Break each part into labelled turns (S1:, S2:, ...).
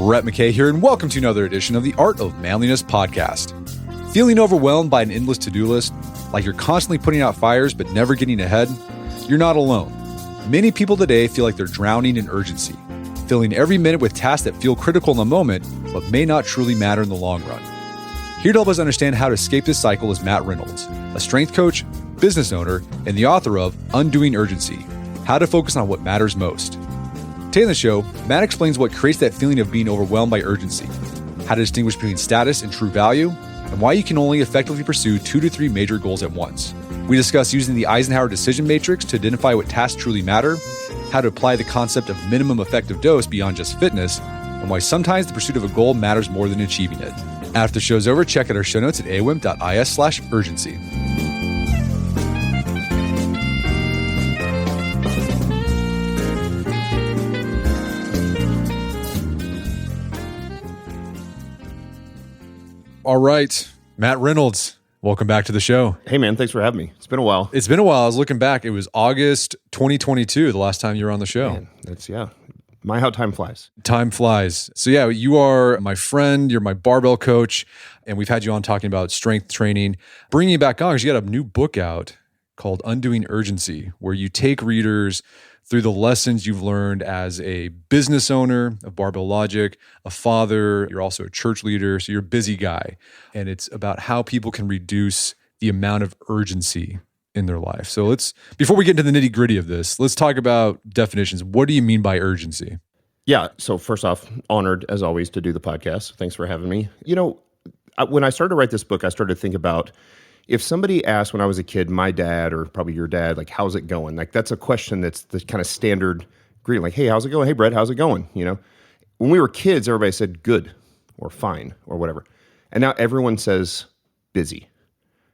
S1: Brett McKay here, and welcome to another edition of the Art of Manliness podcast. Feeling overwhelmed by an endless to-do list, like you're constantly putting out fires but never getting ahead? You're not alone. Many people today feel like they're drowning in urgency, filling every minute with tasks that feel critical in the moment but may not truly matter in the long run. Here to help us understand how to escape this cycle is Matt Reynolds, a strength coach, business owner, and the author of Undoing Urgency: How to Focus on What Matters Most. Today on the show, Matt explains what creates that feeling of being overwhelmed by urgency, how to distinguish between status and true value, and why you can only effectively pursue 2 to 3 major goals at once. We discuss using the Eisenhower decision matrix to identify what tasks truly matter, how to apply the concept of minimum effective dose beyond just fitness, and why sometimes the pursuit of a goal matters more than achieving it. After the show's over, check out our show notes at awim.is/urgency. All right, Matt Reynolds, welcome back to the show.
S2: Hey man, thanks for having me. It's been a while.
S1: It's been a while. I was looking back. It was August 2022, the last time you were on the show.
S2: Man, that's my how time flies.
S1: Time flies. So yeah, you are my friend. You're my barbell coach, and we've had you on talking about strength training. Bringing you back on because you got a new book out called Undoing Urgency, where you take readers through the lessons you've learned as a business owner of Barbell Logic, a father, you're also a church leader, so you're a busy guy. And it's about how people can reduce the amount of urgency in their life. So before we get into the nitty gritty of this, let's talk about definitions. What do you mean by urgency?
S2: Yeah, so first off, honored as always to do the podcast. Thanks for having me. You know, when I started to write this book, I started to think about if somebody asked when I was a kid, my dad or probably your dad, like, how's it going? Like, that's a question that's the kind of standard greeting. Like, hey, how's it going? Hey, Brett, how's it going? You know, when we were kids, everybody said good or fine or whatever. And now everyone says busy.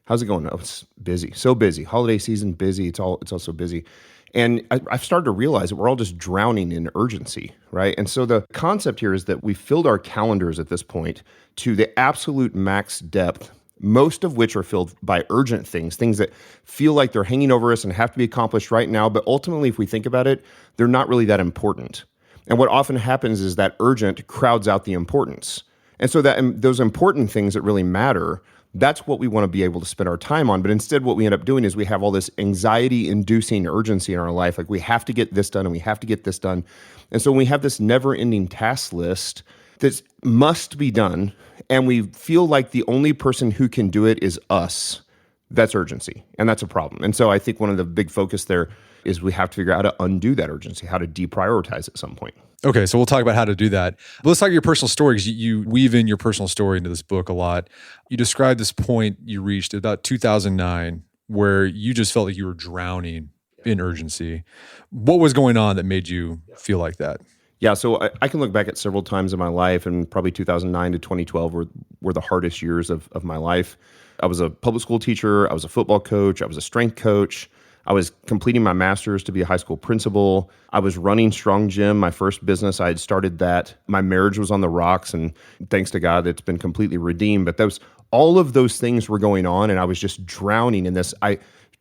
S2: How's it going? Oh, it's busy. So busy. Holiday season, busy. It's also busy. And I've started to realize that we're all just drowning in urgency, right? And so the concept here is that we filled our calendars at this point to the absolute max depth, most of which are filled by urgent things that feel like they're hanging over us and have to be accomplished right now. But ultimately, if we think about it, they're not really that important. And what often happens is that urgent crowds out the importance. And so that those important things that really matter, that's what we want to be able to spend our time on. But instead, what we end up doing is we have all this anxiety-inducing urgency in our life. Like, we have to get this done and we have to get this done. And so when we have this never-ending task list that must be done, and we feel like the only person who can do it is us, that's urgency. And that's a problem. And so I think one of the big focus there is we have to figure out how to undo that urgency, how to deprioritize at some point.
S1: Okay, so we'll talk about how to do that. But let's talk about your personal story, because you weave in your personal story into this book a lot. You described this point you reached about 2009 where you just felt like you were drowning in urgency. What was going on that made you feel like that?
S2: Yeah, so I can look back at several times in my life, and probably 2009 to 2012 were the hardest years of my life. I was a public school teacher. I was a football coach. I was a strength coach. I was completing my master's to be a high school principal. I was running Strong Gym, my first business. I had started that. My marriage was on the rocks, and thanks to God, it's been completely redeemed. But all of those things were going on, and I was just drowning in this.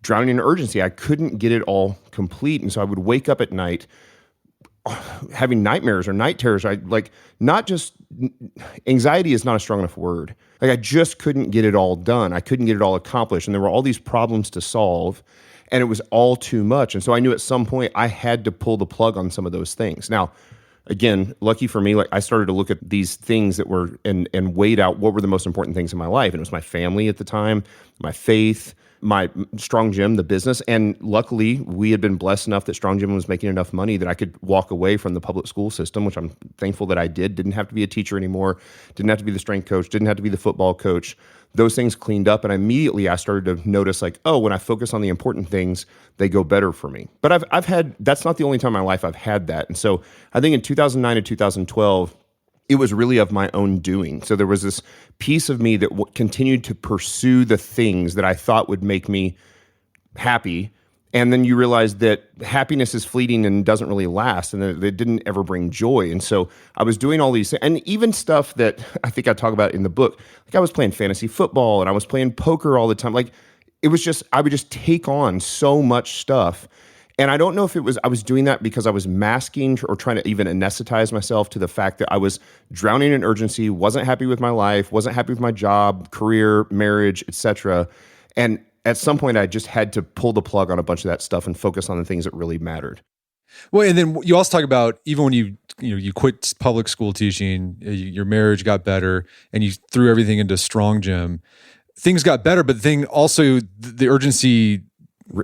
S2: Drowning in urgency. I couldn't get it all complete, and so I would wake up at night having nightmares or night terrors. Anxiety is not a strong enough word. Like, I just couldn't get it all done. I couldn't get it all accomplished. And there were all these problems to solve, and it was all too much. And so I knew at some point I had to pull the plug on some of those things. Now, again, lucky for me, like, I started to look at these things that were and weighed out what were the most important things in my life. And it was my family at the time, my faith, my Strong Gym, the business. And luckily, we had been blessed enough that Strong Gym was making enough money that I could walk away from the public school system, which I'm thankful that I did. Didn't have to be a teacher anymore. Didn't have to be the strength coach. Didn't have to be the football coach. Those things cleaned up. And immediately I started to notice, like, oh, when I focus on the important things, they go better for me. But I've had, that's not the only time in my life I've had that. And so I think in 2009 to 2012, it was really of my own doing. So there was this piece of me that continued to pursue the things that I thought would make me happy. And then you realize that happiness is fleeting and doesn't really last, and that it didn't ever bring joy. And so I was doing all these things, and even stuff that I think I talk about in the book. Like, I was playing fantasy football, and I was playing poker all the time. Like, it was just, I would just take on so much stuff. And I don't know if I was doing that because I was masking or trying to even anesthetize myself to the fact that I was drowning in urgency, wasn't happy with my life, wasn't happy with my job, career, marriage, etc. And at some point, I just had to pull the plug on a bunch of that stuff and focus on the things that really mattered.
S1: Well, and then you also talk about even when you quit public school teaching, your marriage got better, and you threw everything into Strong Gym. Things got better, but the urgency,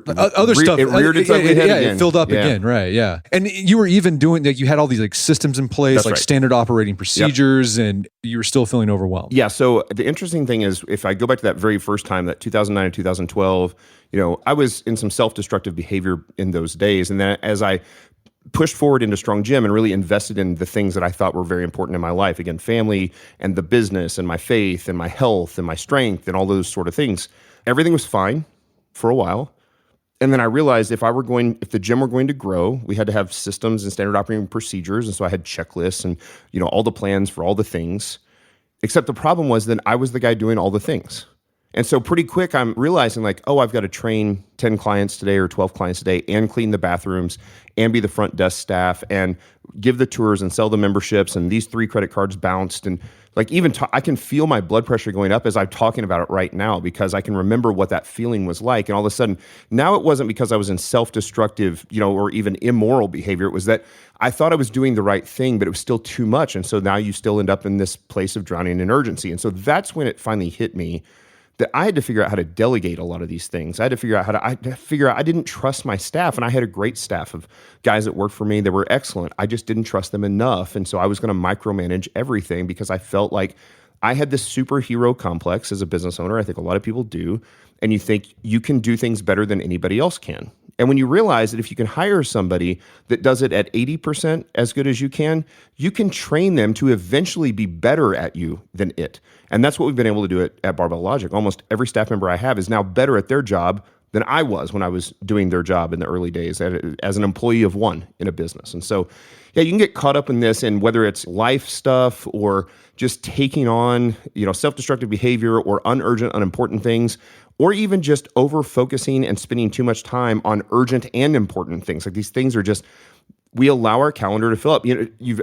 S1: other stuff,
S2: it reared its ugly head again.
S1: It filled up again, right? Yeah, and you were even doing you had all these systems in place,
S2: That's right.
S1: standard operating procedures, and you were still feeling overwhelmed.
S2: Yeah. So the interesting thing is, if I go back to that very first time, that 2009 and 2012, I was in some self-destructive behavior in those days, and then as I pushed forward into Strong Gym and really invested in the things that I thought were very important in my life, again, family and the business and my faith and my health and my strength and all those sort of things, everything was fine for a while. And then I realized if the gym were going to grow, we had to have systems and standard operating procedures. And so I had checklists and, all the plans for all the things. Except the problem was that I was the guy doing all the things. And so pretty quick, I'm realizing I've got to train 10 clients today or 12 clients today and clean the bathrooms and be the front desk staff and give the tours and sell the memberships, and these 3 credit cards bounced. And I can feel my blood pressure going up as I'm talking about it right now, because I can remember what that feeling was like. And all of a sudden, now it wasn't because I was in self-destructive, or even immoral behavior. It was that I thought I was doing the right thing, but it was still too much. And so now you still end up in this place of drowning in urgency. And so that's when it finally hit me that I had to figure out how to delegate a lot of these things. I had to figure out I didn't trust my staff, and I had a great staff of guys that worked for me that were excellent. I just didn't trust them enough. And so I was going to micromanage everything because I felt like I had this superhero complex as a business owner. I think a lot of people do. And you think you can do things better than anybody else can. And when you realize that if you can hire somebody that does it at 80% as good as you can train them to eventually be better at you than it. And that's what we've been able to do at Barbell Logic. Almost every staff member I have is now better at their job than I was when I was doing their job in the early days as an employee of one in a business. And so, yeah, you can get caught up in this, and whether it's life stuff or just taking on, self-destructive behavior or unurgent, unimportant things, or even just over-focusing and spending too much time on urgent and important things. These things are just, we allow our calendar to fill up.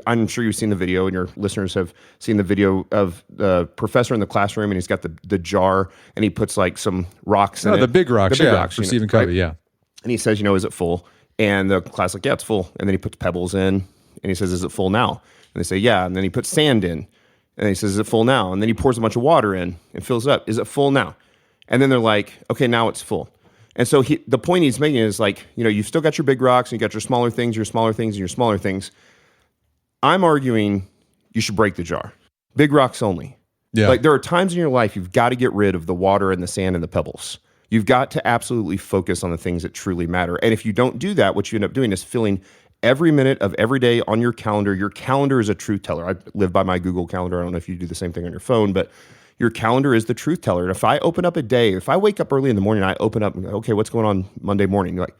S2: I'm sure you've seen the video, and your listeners have seen the video of the professor in the classroom, and he's got the jar, and he puts some rocks in it.
S1: The big rocks, for Stephen Covey,
S2: right?
S1: yeah.
S2: And he says, is it full? And the class yeah, it's full. And then he puts pebbles in, and he says, is it full now? And they say, yeah. And then he puts sand in, and he says, is it full now? And then he pours a bunch of water in and fills it up. Is it full now? And then they're like, okay, now it's full. And so the point he's making is you've still got your big rocks, and you got your smaller things, and your smaller things. I'm arguing you should break the jar. Big rocks only.
S1: Yeah.
S2: There are times in your life you've got to get rid of the water and the sand and the pebbles. You've got to absolutely focus on the things that truly matter. And if you don't do that, what you end up doing is filling every minute of every day on your calendar. Your calendar is a truth teller. I live by my Google Calendar. I don't know if you do the same thing on your phone, but your calendar is the truth teller. And if I open up a day, if I wake up early in the morning, I open up and go, okay, what's going on Monday morning? You're like,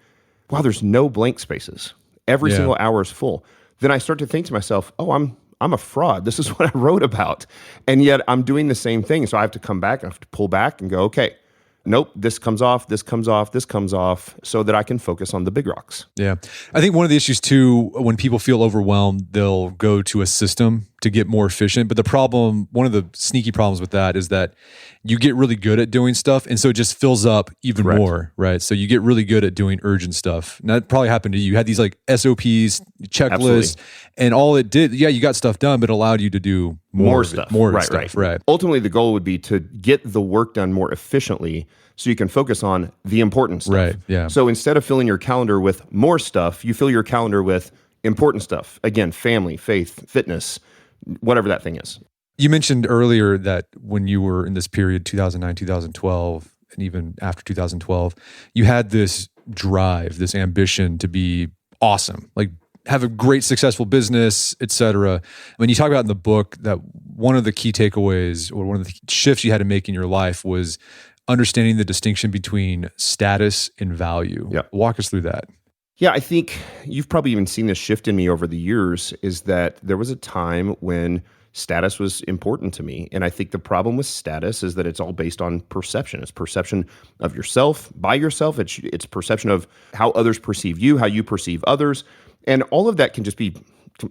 S2: wow, there's no blank spaces. Every single hour is full. Then I start to think to myself, oh, I'm a fraud. This is what I wrote about. And yet I'm doing the same thing. So I have to come back, I have to pull back and go, okay, nope, this comes off, this comes off, this comes off, so that I can focus on the big rocks.
S1: Yeah. I think one of the issues too, when people feel overwhelmed, they'll go to a system to get more efficient. But the problem, one of the sneaky problems with that is that you get really good at doing stuff, and so it just fills up even
S2: Correct.
S1: more, right? So you get really good at doing urgent stuff. And that probably happened to you. You had these SOPs, checklists,
S2: Absolutely.
S1: and all it did, you got stuff done, but it allowed you to do more
S2: stuff.
S1: Right.
S2: Ultimately, the goal would be to get the work done more efficiently so you can focus on the important stuff.
S1: Right, yeah.
S2: So instead of filling your calendar with more stuff, you fill your calendar with important stuff. Again, family, faith, fitness, whatever that thing is.
S1: You mentioned earlier that when you were in this period, 2009, 2012, and even after 2012, you had this drive, this ambition to be awesome, have a great successful business, etc. When you talk about in the book that one of the key takeaways or one of the shifts you had to make in your life was understanding the distinction between status and value.
S2: Yeah.
S1: Walk us through that.
S2: Yeah, I think you've probably even seen this shift in me over the years, is that there was a time when status was important to me. And I think the problem with status is that it's all based on perception. It's perception of yourself, by yourself. It's perception of how others perceive you, how you perceive others. And all of that can just be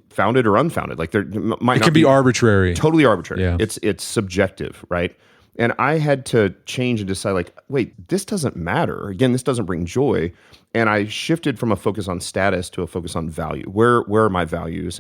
S2: founded or unfounded. Like there might
S1: It
S2: not
S1: can be arbitrary.
S2: Totally arbitrary.
S1: Yeah.
S2: It's subjective, right? And I had to change and decide, like, wait, this doesn't matter. Again, this doesn't bring joy. And I shifted from a focus on status to a focus on value. Where are my values?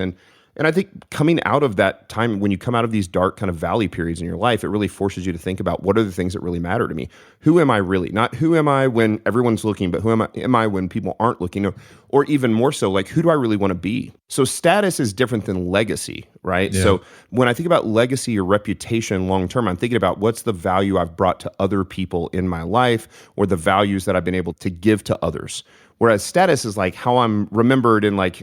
S2: And I think coming out of that time, when you come out of these dark kind of valley periods in your life, it really forces you to think about what are the things that really matter to me? Who am I really? Not who am I when everyone's looking, but who am I when people aren't looking? Or even more so, like, who do I really want to be? So status is different than legacy, right?
S1: Yeah.
S2: So when I think about legacy or reputation long-term, I'm thinking about what's the value I've brought to other people in my life or the values that I've been able to give to others. Whereas status is like how I'm remembered and like,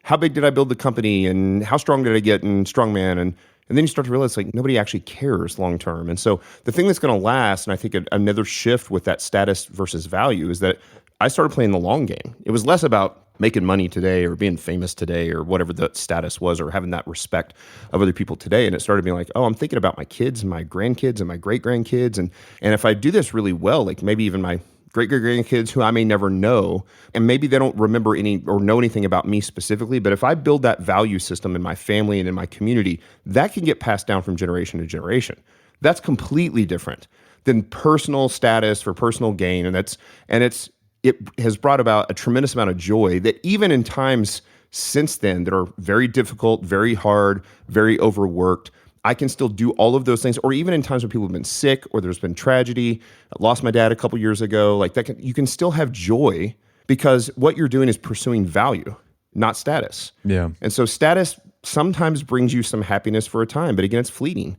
S2: how big did I build the company and how strong did I get in strongman? And then you start to realize like nobody actually cares long term. And so the thing that's going to last, and I think another shift with that status versus value is that I started playing the long game. It was less about making money today or being famous today or whatever the status was or having that respect of other people today. And it started being like, oh, I'm thinking about my kids and my grandkids and my great-grandkids. And if I do this really well, like maybe even my great-great-grandkids who I may never know, and maybe they don't remember any or know anything about me specifically, but if I build that value system in my family and in my community, that can get passed down from generation to generation. That's completely different than personal status for personal gain, and it has brought about a tremendous amount of joy that even in times since then that are very difficult, very hard, very overworked, I can still do all of those things, or even in times when people have been sick or there's been tragedy. I lost my dad a couple years ago. Like that, you can still have joy because what you're doing is pursuing value, not status.
S1: Yeah.
S2: And so status sometimes brings you some happiness for a time, but again, it's fleeting.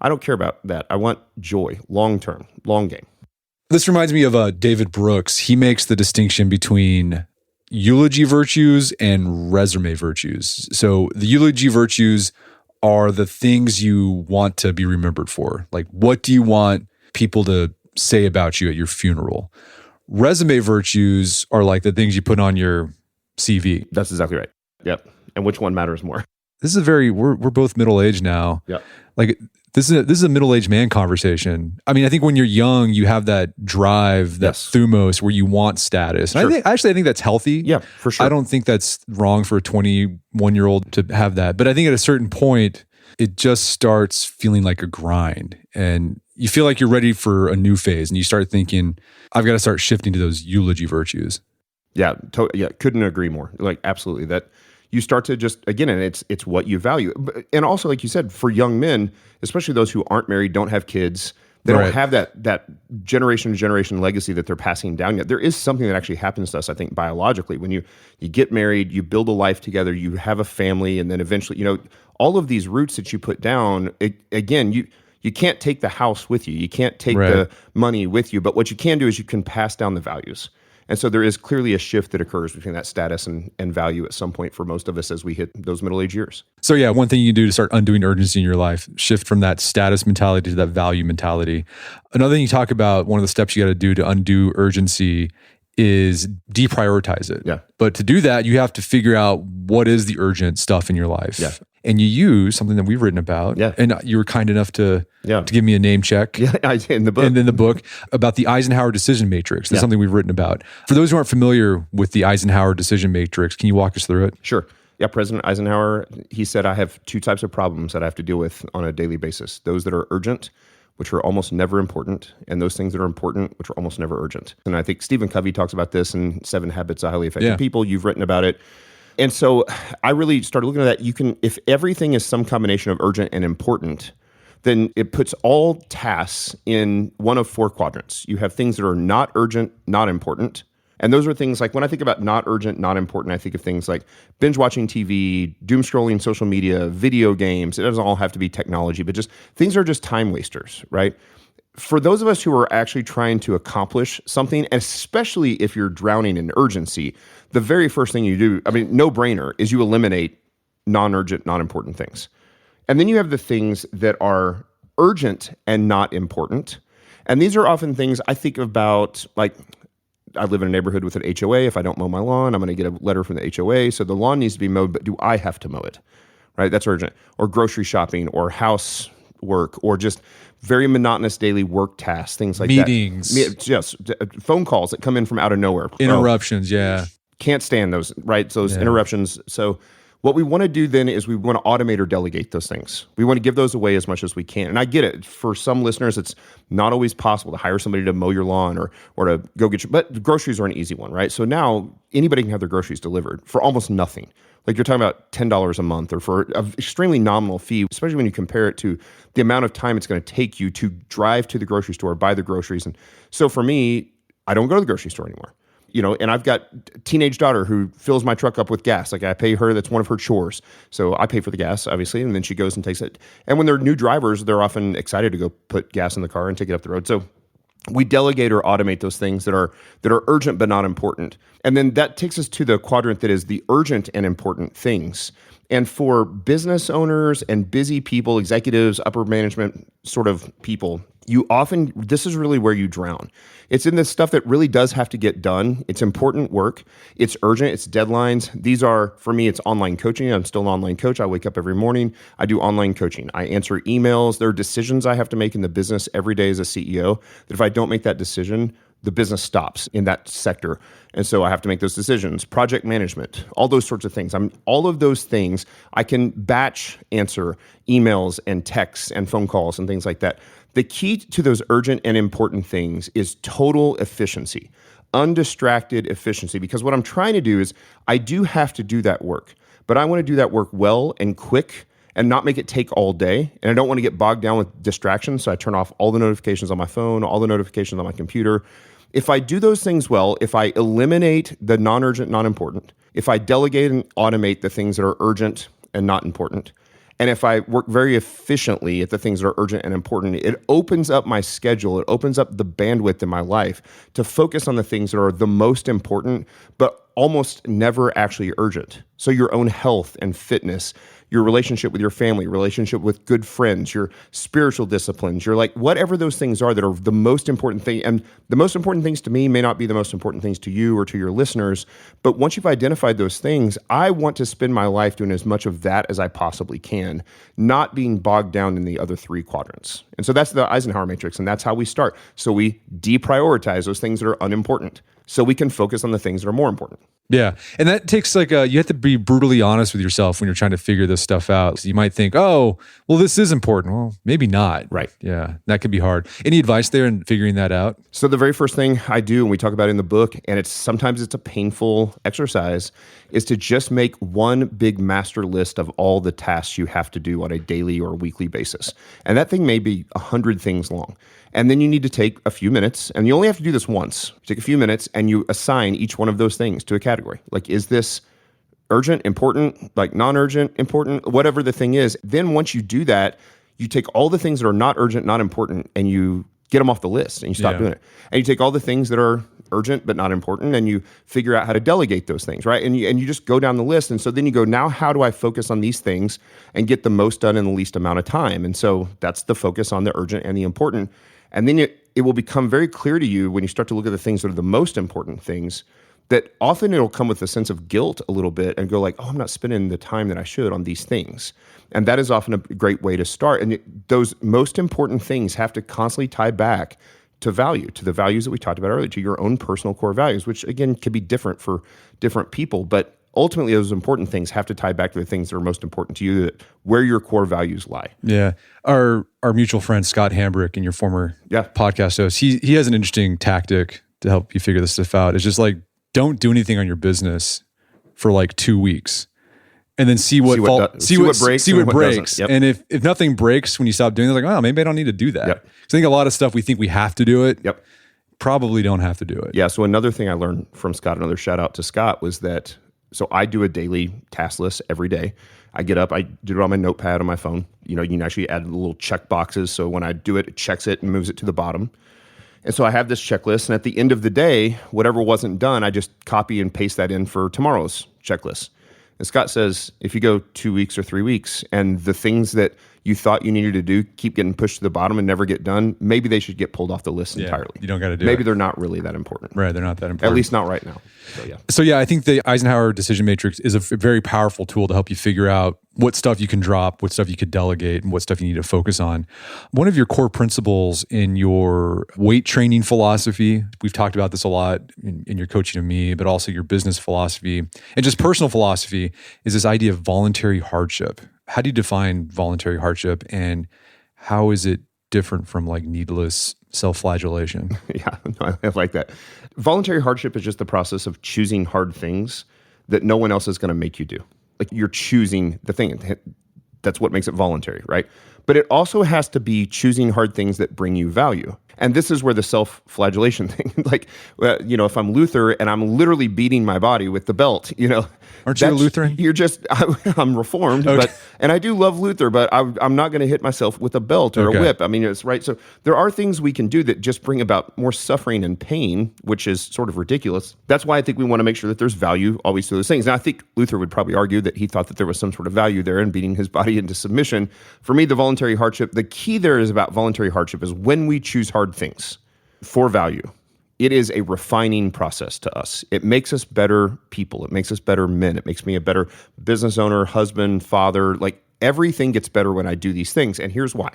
S2: I don't care about that. I want joy, long term, long game.
S1: This reminds me of David Brooks. He makes the distinction between eulogy virtues and resume virtues. So the eulogy virtues are the things you want to be remembered for. Like, what do you want people to say about you at your funeral? Resume virtues are like the things you put on your CV.
S2: That's exactly right. Yep. And which one matters more?
S1: This is we're both middle-aged now.
S2: Yeah.
S1: Like this is a middle-aged man conversation. I mean, I think when you're young, you have that drive, that thumos where you want status. And
S2: Sure.
S1: I think that's healthy.
S2: Yeah, for sure.
S1: I don't think that's wrong for a 21-year-old to have that. But I think at a certain point, it just starts feeling like a grind. And you feel like you're ready for a new phase. And you start thinking, I've got to start shifting to those eulogy virtues.
S2: Yeah, couldn't agree more. Like, absolutely. That you start to just, again, and it's what you value. And also, like you said, for young men, especially those who aren't married, don't have kids, they don't have that generation to generation legacy that they're passing down yet. There is something that actually happens to us, I think, biologically. When you get married, you build a life together, you have a family, and then eventually, all of these roots that you put down, you can't take the house with you. You can't take the money with you. But what you can do is you can pass down the values. And so there is clearly a shift that occurs between that status and value at some point for most of us as we hit those middle-aged years.
S1: So yeah, one thing you can do to start undoing urgency in your life, shift from that status mentality to that value mentality. Another thing you talk about, one of the steps you got to do to undo urgency is deprioritize it.
S2: Yeah.
S1: But to do that, you have to figure out what is the urgent stuff in your life.
S2: Yeah.
S1: And you use something that we've written about.
S2: Yeah.
S1: And you were kind enough to give me a name check.
S2: Yeah, in the book.
S1: And in the book about the Eisenhower decision matrix. That's something we've written about. For those who aren't familiar with the Eisenhower decision matrix, can you walk us through it?
S2: Sure. Yeah, President Eisenhower, he said, I have two types of problems that I have to deal with on a daily basis. Those that are urgent, which are almost never important, and those things that are important, which are almost never urgent. And I think Stephen Covey talks about this in 7 Habits of Highly Effective People. You've written about it. And so I really started looking at that. If everything is some combination of urgent and important, then it puts all tasks in one of 4 quadrants. You have things that are not urgent, not important. And those are things like, when I think about not urgent, not important, I think of things like binge watching TV, doom scrolling social media, video games. It doesn't all have to be technology, but just things are just time wasters, right? For those of us who are actually trying to accomplish something, especially if you're drowning in urgency, the very first thing you do, no brainer, is you eliminate non-urgent, non-important things. And then you have the things that are urgent and not important. And these are often things I think about, like, I live in a neighborhood with an HOA. If I don't mow my lawn, I'm going to get a letter from the HOA. So the lawn needs to be mowed, but do I have to mow it? right? That's urgent. Or grocery shopping or house work or just very monotonous daily work tasks, things like
S1: Meetings.
S2: that. Yes, phone calls that come in from out of nowhere.
S1: Interruptions, yeah.
S2: Can't stand those, right? Those
S1: Yeah.
S2: interruptions. So what we want to do then is we want to automate or delegate those things. We want to give those away as much as we can. And I get it. For some listeners, it's not always possible to hire somebody to mow your lawn or to go get but groceries are an easy one, right? So now anybody can have their groceries delivered for almost nothing. Like you're talking about $10 a month or for an extremely nominal fee, especially when you compare it to the amount of time it's going to take you to drive to the grocery store, buy the groceries. And so for me, I don't go to the grocery store anymore. And I've got a teenage daughter who fills my truck up with gas. Like I pay her, that's one of her chores. So I pay for the gas, obviously, and then she goes and takes it. And when they're new drivers, they're often excited to go put gas in the car and take it up the road. So we delegate or automate those things that are urgent but not important. And then that takes us to the quadrant that is the urgent and important things. And for business owners and busy people, executives, upper management sort of people, this is really where you drown. It's in the stuff that really does have to get done. It's important work. It's urgent. It's deadlines. These are, for me, it's online coaching. I'm still an online coach. I wake up every morning. I do online coaching. I answer emails. There are decisions I have to make in the business every day as a CEO that if I don't make that decision, the business stops in that sector. And so I have to make those decisions. Project management, all those sorts of things. All of those things, I can batch answer emails and texts and phone calls and things like that. The key to those urgent and important things is total efficiency, undistracted efficiency. Because what I'm trying to do is I do have to do that work, but I want to do that work well and quick and not make it take all day. And I don't want to get bogged down with distractions. So I turn off all the notifications on my phone, all the notifications on my computer. If I do those things well, if I eliminate the non-urgent, non-important, if I delegate and automate the things that are urgent and not important, and if I work very efficiently at the things that are urgent and important, it opens up my schedule. It opens up the bandwidth in my life to focus on the things that are the most important, but almost never actually urgent. So your own health and fitness, your relationship with your family, relationship with good friends, your spiritual disciplines, your whatever those things are that are the most important thing. And the most important things to me may not be the most important things to you or to your listeners. But once you've identified those things, I want to spend my life doing as much of that as I possibly can, not being bogged down in the other three quadrants. And so that's the Eisenhower matrix. And that's how we start. So we deprioritize those things that are unimportant so we can focus on the things that are more important.
S1: Yeah. And that takes you have to be brutally honest with yourself when you're trying to figure this stuff out. So you might think, oh, well, this is important. Well, maybe not.
S2: Right.
S1: Yeah. That could be hard. Any advice there in figuring that out?
S2: So the very first thing I do, and we talk about it in the book, and sometimes it's a painful exercise, is to just make one big master list of all the tasks you have to do on a daily or weekly basis. And that thing may be 100 things long. And then you need to take a few minutes, and you only have to do this once. You take a few minutes and you assign each one of those things to a category. Like, is this urgent, important, non-urgent, important, whatever the thing is. Then once you do that, you take all the things that are not urgent, not important, and you get them off the list and you stop doing it. And you take all the things that are urgent but not important and you figure out how to delegate those things, right? And you just go down the list. And so then you go, now how do I focus on these things and get the most done in the least amount of time? And so that's the focus on the urgent and the important. And then it will become very clear to you when you start to look at the things that are the most important things, that often it'll come with a sense of guilt a little bit and go like, oh, I'm not spending the time that I should on these things. And that is often a great way to start. And those most important things have to constantly tie back to value, to the values that we talked about earlier, to your own personal core values, which again can be different for different people. But ultimately, those important things have to tie back to the things that are most important to you, where your core values lie.
S1: Yeah. Our mutual friend, Scott Hambrick, and your former podcast host, he has an interesting tactic to help you figure this stuff out. It's just like, don't do anything on your business for like 2 weeks, and then see what breaks.
S2: Yep.
S1: And if nothing breaks when you stop doing it, like, oh, maybe I don't need to do that. Yep. I think a lot of stuff we think we have to do it.
S2: Yep.
S1: Probably don't have to do it.
S2: Yeah. So another thing I learned from Scott, another shout out to Scott, was that, so I do a daily task list every day. I get up, I do it on my notepad on my phone. You can actually add little check boxes. So when I do it, it checks it and moves it to the bottom. And so I have this checklist, and at the end of the day, whatever wasn't done, I just copy and paste that in for tomorrow's checklist. And Scott says, if you go 2 weeks or 3 weeks, and the things that you thought you needed to do keep getting pushed to the bottom and never get done, maybe they should get pulled off the list entirely.
S1: You don't got to do
S2: maybe
S1: it.
S2: they're not really that important.
S1: Right, they're not that important.
S2: At least not right now.
S1: So yeah, I think the Eisenhower decision matrix is a very powerful tool to help you figure out what stuff you can drop, what stuff you could delegate, and what stuff you need to focus on. One of your core principles in your weight training philosophy, we've talked about this a lot in your coaching of me, but also your business philosophy and just personal philosophy, is this idea of voluntary hardship. How do you define voluntary hardship, and how is it different from like needless self-flagellation?
S2: Yeah, I like that. Voluntary hardship is just the process of choosing hard things that no one else is going to make you do. Like you're choosing the thing. That's what makes it voluntary, right? But it also has to be choosing hard things that bring you value. And this is where the self-flagellation thing, like, if I'm Luther and I'm literally beating my body with the belt,
S1: Aren't you a Lutheran?
S2: You're just, I'm Reformed,
S1: Okay.
S2: and I do love Luther, but I'm not going to hit myself with a belt or a whip. I mean, it's right. So there are things we can do that just bring about more suffering and pain, which is sort of ridiculous. That's why I think we want to make sure that there's value always to those things. Now, I think Luther would probably argue that he thought that there was some sort of value there in beating his body into submission. For me, the voluntary hardship, the key there is about voluntary hardship is when we choose hard things for value. It is a refining process to us. It makes us better people. It makes us better men. It makes me a better business owner, husband, father. Like everything gets better when I do these things. And here's why.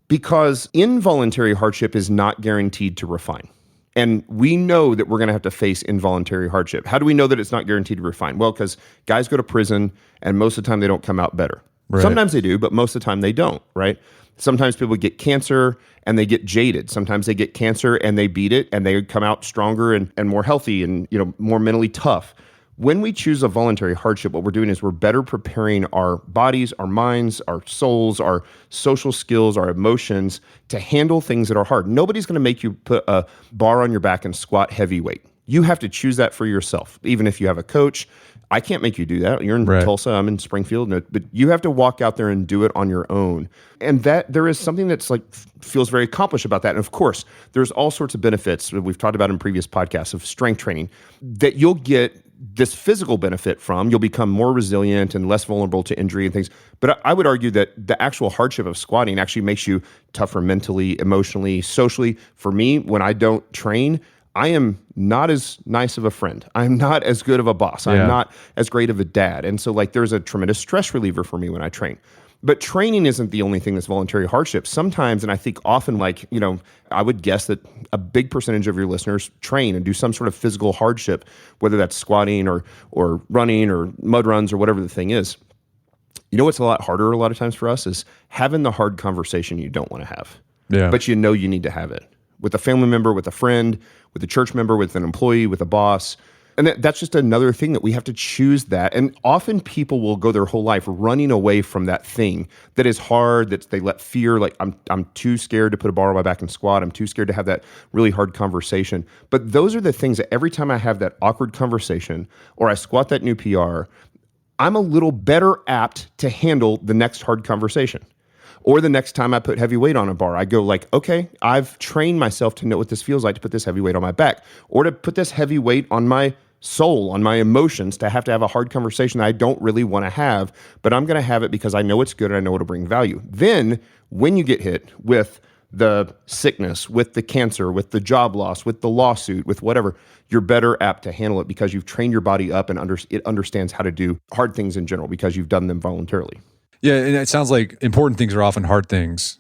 S2: Because involuntary hardship is not guaranteed to refine. And we know that we're going to have to face involuntary hardship. How do we know that it's not guaranteed to refine? Well, because guys go to prison and most of the time they don't come out better. Right. Sometimes they do, but most of the time they don't, right? Sometimes people get cancer and they get jaded. Sometimes they get cancer and they beat it and they come out stronger and more healthy and more mentally tough. When we choose a voluntary hardship, what we're doing is we're better preparing our bodies, our minds, our souls, our social skills, our emotions to handle things that are hard. Nobody's going to make you put a bar on your back and squat heavy weight. You have to choose that for yourself. Even if you have a coach, I can't make you do that. You're in Tulsa, I'm in Springfield, but you have to walk out there and do it on your own. And that there is something that's like feels very accomplished about that. And of course, there's all sorts of benefits that we've talked about in previous podcasts of strength training that you'll get this physical benefit from. You'll become more resilient and less vulnerable to injury and things. But I would argue that the actual hardship of squatting actually makes you tougher mentally, emotionally, socially. For me, when I don't train, I am not as nice of a friend. I'm not as good of a boss. I'm not as great of a dad. And so there's a tremendous stress reliever for me when I train. But training isn't the only thing that's voluntary hardship. Sometimes, and I think often I would guess that a big percentage of your listeners train and do some sort of physical hardship, whether that's squatting or running or mud runs or whatever the thing is. You know what's a lot harder a lot of times for us is having the hard conversation you don't want to have. Yeah. But you need to have it. With a family member, with a friend, with a church member, with an employee, with a boss. And that's just another thing that we have to choose that. And often people will go their whole life running away from that thing that is hard, that they let fear, like I'm too scared to put a bar on my back and squat. I'm too scared to have that really hard conversation. But those are the things that every time I have that awkward conversation or I squat that new PR, I'm a little better apt to handle the next hard conversation. Or the next time I put heavy weight on a bar, I go okay, I've trained myself to know what this feels like to put this heavy weight on my back, or to put this heavy weight on my soul, on my emotions, to have a hard conversation that I don't really want to have, but I'm going to have it because I know it's good and I know it'll bring value. Then when you get hit with the sickness, with the cancer, with the job loss, with the lawsuit, with whatever, you're better apt to handle it because you've trained your body up and it understands how to do hard things in general because you've done them voluntarily.
S1: Yeah, and it sounds like important things are often hard things.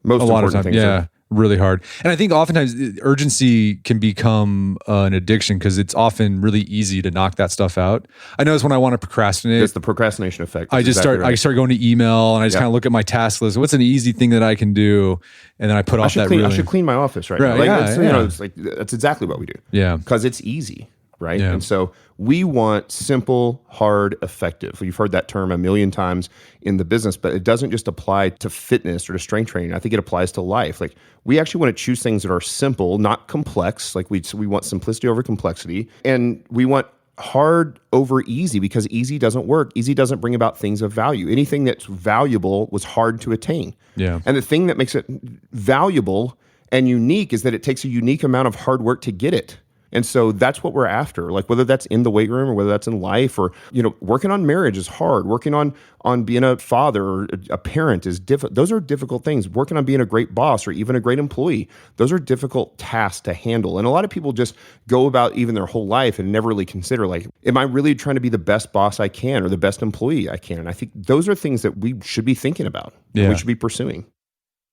S2: Most
S1: a lot
S2: important
S1: of times,
S2: things
S1: yeah, really hard. And I think oftentimes urgency can become an addiction because it's often really easy to knock that stuff out. I notice when I want to procrastinate,
S2: it's the procrastination effect.
S1: I start going to email and I just kind of look at my task list. What's an easy thing that I can do? And then I put off that.
S2: I should clean my office right now. That's exactly what we do.
S1: Yeah,
S2: because it's easy. Right.
S1: Yeah.
S2: And so we want simple, hard, effective. You've heard that term a million times in the business, but it doesn't just apply to fitness or to strength training. I think it applies to life. We actually want to choose things that are simple, not complex. We want simplicity over complexity. And we want hard over easy because easy doesn't work. Easy doesn't bring about things of value. Anything that's valuable was hard to attain.
S1: Yeah.
S2: And the thing that makes it valuable and unique is that it takes a unique amount of hard work to get it. And so that's what we're after. Like whether that's in the weight room or whether that's in life or, working on marriage is hard. Working on being a father or a parent is difficult. Those are difficult things. Working on being a great boss or even a great employee, those are difficult tasks to handle. And a lot of people just go about even their whole life and never really consider like, am I really trying to be the best boss I can or the best employee I can? And I think those are things that we should be thinking about.
S1: Yeah.
S2: And we should be pursuing.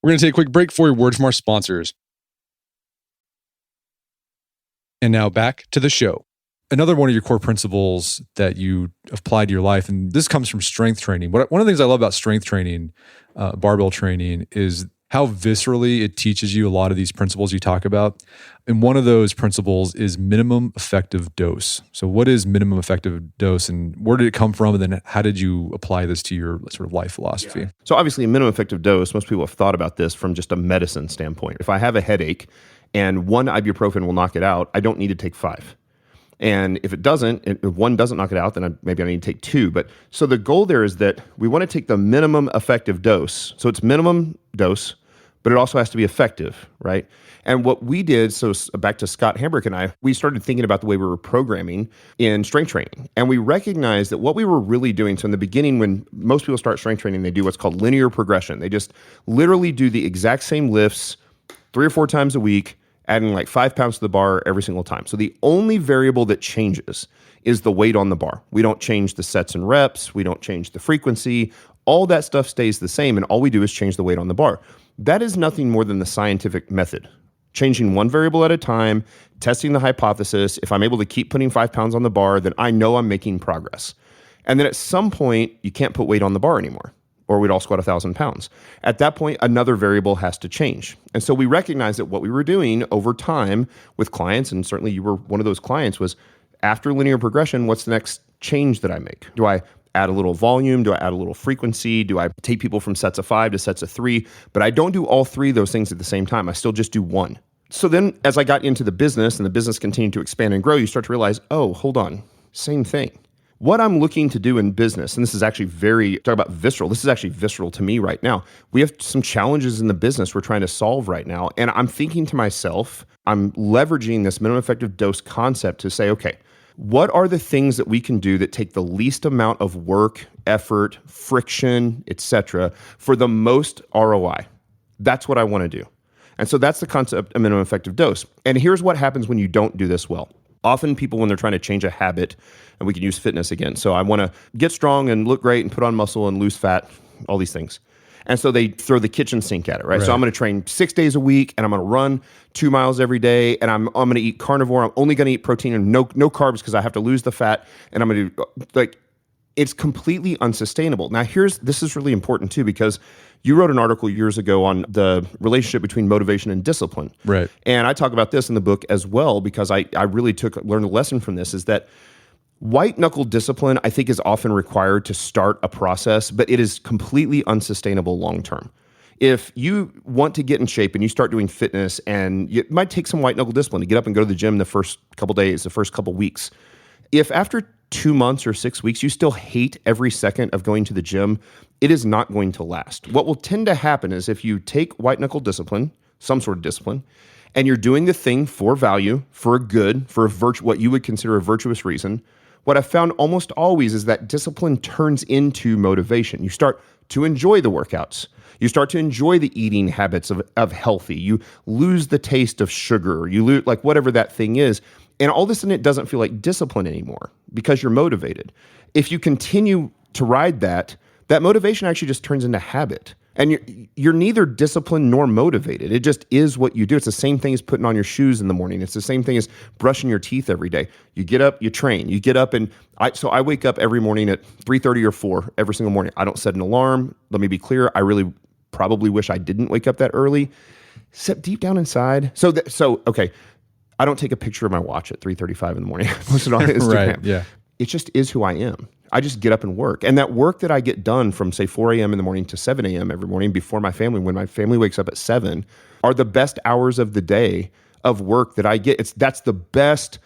S1: We're going to take a quick break for a word from our sponsors. And now back to the show. Another one of your core principles that you applied to your life, and this comes from strength training. One of the things I love about strength training, barbell training, is how viscerally it teaches you a lot of these principles you talk about. And one of those principles is minimum effective dose. So what is minimum effective dose and where did it come from? And then how did you apply this to your sort of life philosophy?
S2: Yeah. So obviously a minimum effective dose, most people have thought about this from just a medicine standpoint. If I have a headache and one ibuprofen will knock it out, I don't need to take 5. And if it doesn't, if one doesn't knock it out, then maybe I need to take 2. But so the goal there is that we want to take the minimum effective dose. So it's minimum dose, but it also has to be effective, right? And what we did, so back to Scott Hambrick and I, we started thinking about the way we were programming in strength training. And we recognized that what we were really doing, so in the beginning, when most people start strength training, they do what's called linear progression. They just literally do the exact same lifts 3 or 4 times a week, adding like 5 pounds to the bar every single time. So the only variable that changes is the weight on the bar. We don't change the sets and reps. We don't change the frequency. All that stuff stays the same, and all we do is change the weight on the bar. That is nothing more than the scientific method. Changing one variable at a time, testing the hypothesis. If I'm able to keep putting 5 pounds on the bar, then I know I'm making progress. And then at some point, you can't put weight on the bar anymore, or we'd all squat 1,000 pounds. At that point, another variable has to change. And so we recognized that what we were doing over time with clients, and certainly you were one of those clients, was after linear progression, what's the next change that I make? Do I add a little volume? Do I add a little frequency? Do I take people from sets of 5 to sets of 3? But I don't do all 3 of those things at the same time. I still just do one. So then as I got into the business and the business continued to expand and grow, you start to realize, oh, hold on, same thing. What I'm looking to do in business, and this is actually talk about visceral, this is actually visceral to me right now. We have some challenges in the business we're trying to solve right now. And I'm thinking to myself, I'm leveraging this minimum effective dose concept to say, okay, what are the things that we can do that take the least amount of work, effort, friction, etc., for the most ROI? That's what I want to do. And so that's the concept of minimum effective dose. And here's what happens when you don't do this well. Often people, when they're trying to change a habit, and we can use fitness again. So I want to get strong and look great and put on muscle and lose fat, all these things. And so they throw the kitchen sink at it, right? So I'm going to train 6 days a week and I'm going to run 2 miles every day and I'm going to eat carnivore. I'm only going to eat protein and no carbs because I have to lose the fat. And I'm going to it's completely unsustainable. Now this is really important too, because you wrote an article years ago on the relationship between motivation and discipline.
S1: Right.
S2: And I talk about this in the book as well, because I really learned a lesson from this, is that white knuckle discipline, I think, is often required to start a process, but it is completely unsustainable long term. If you want to get in shape and you start doing fitness, and it might take some white knuckle discipline to get up and go to the gym the first couple days, the first couple weeks. If after 2 months or 6 weeks, you still hate every second of going to the gym, it is not going to last. What will tend to happen is if you take white knuckle discipline, some sort of discipline, and you're doing the thing for value, for a good, for a what you would consider a virtuous reason, what I've found almost always is that discipline turns into motivation. You start to enjoy the workouts. You start to enjoy the eating habits of healthy. You lose the taste of sugar. You lose whatever that thing is. And all of a sudden, it doesn't feel like discipline anymore because you're motivated. If you continue to ride that motivation actually just turns into habit. And you're neither disciplined nor motivated. It just is what you do. It's the same thing as putting on your shoes in the morning. It's the same thing as brushing your teeth every day. You get up, you train. You get up, and I wake up every morning at 3:30 or 4 every single morning. I don't set an alarm. Let me be clear. I really probably wish I didn't wake up that early. Except deep down inside. Okay. I don't take a picture of my watch at 3:35 in the morning. I post it on Instagram.
S1: Right, yeah.
S2: It just is who I am. I just get up and work. And that work that I get done from, say, 4 a.m. in the morning to 7 a.m. every morning before my family, when my family wakes up at 7, are the best hours of the day of work that I get. That's the best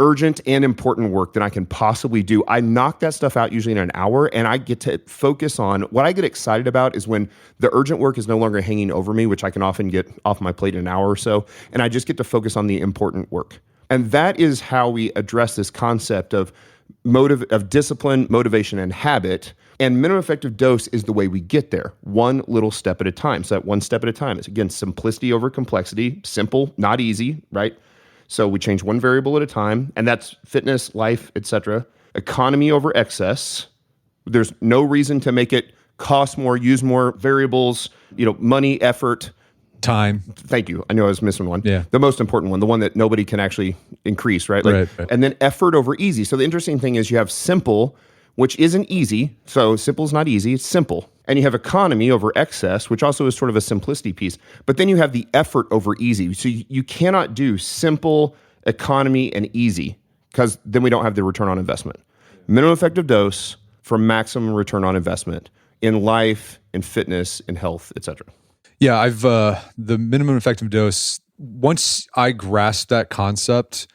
S2: urgent and important work that I can possibly do. I knock that stuff out usually in an hour, and I get to focus on what I get excited about is when the urgent work is no longer hanging over me, which I can often get off my plate in an hour or so, and I just get to focus on the important work. And that is how we address this concept of discipline, motivation, and habit. And minimum effective dose is the way we get there, one little step at a time. So that one step at a time is, again, simplicity over complexity, simple, not easy, right? So we change one variable at a time, and that's fitness, life, etc. Economy over excess. There's no reason to make it cost more, use more variables, money, effort.
S1: Time.
S2: Thank you. I knew I was missing one.
S1: Yeah.
S2: The most important one, the one that nobody can actually increase, right? Right. And then effort over easy. So the interesting thing is you have simple, which isn't easy. So simple is not easy. It's simple. And you have economy over excess, which also is sort of a simplicity piece. But then you have the effort over easy. So you cannot do simple, economy, and easy, because then we don't have the return on investment. Minimum effective dose for maximum return on investment in life, in fitness, in health, etc.
S1: Yeah, I've the minimum effective dose, once I grasped that concept,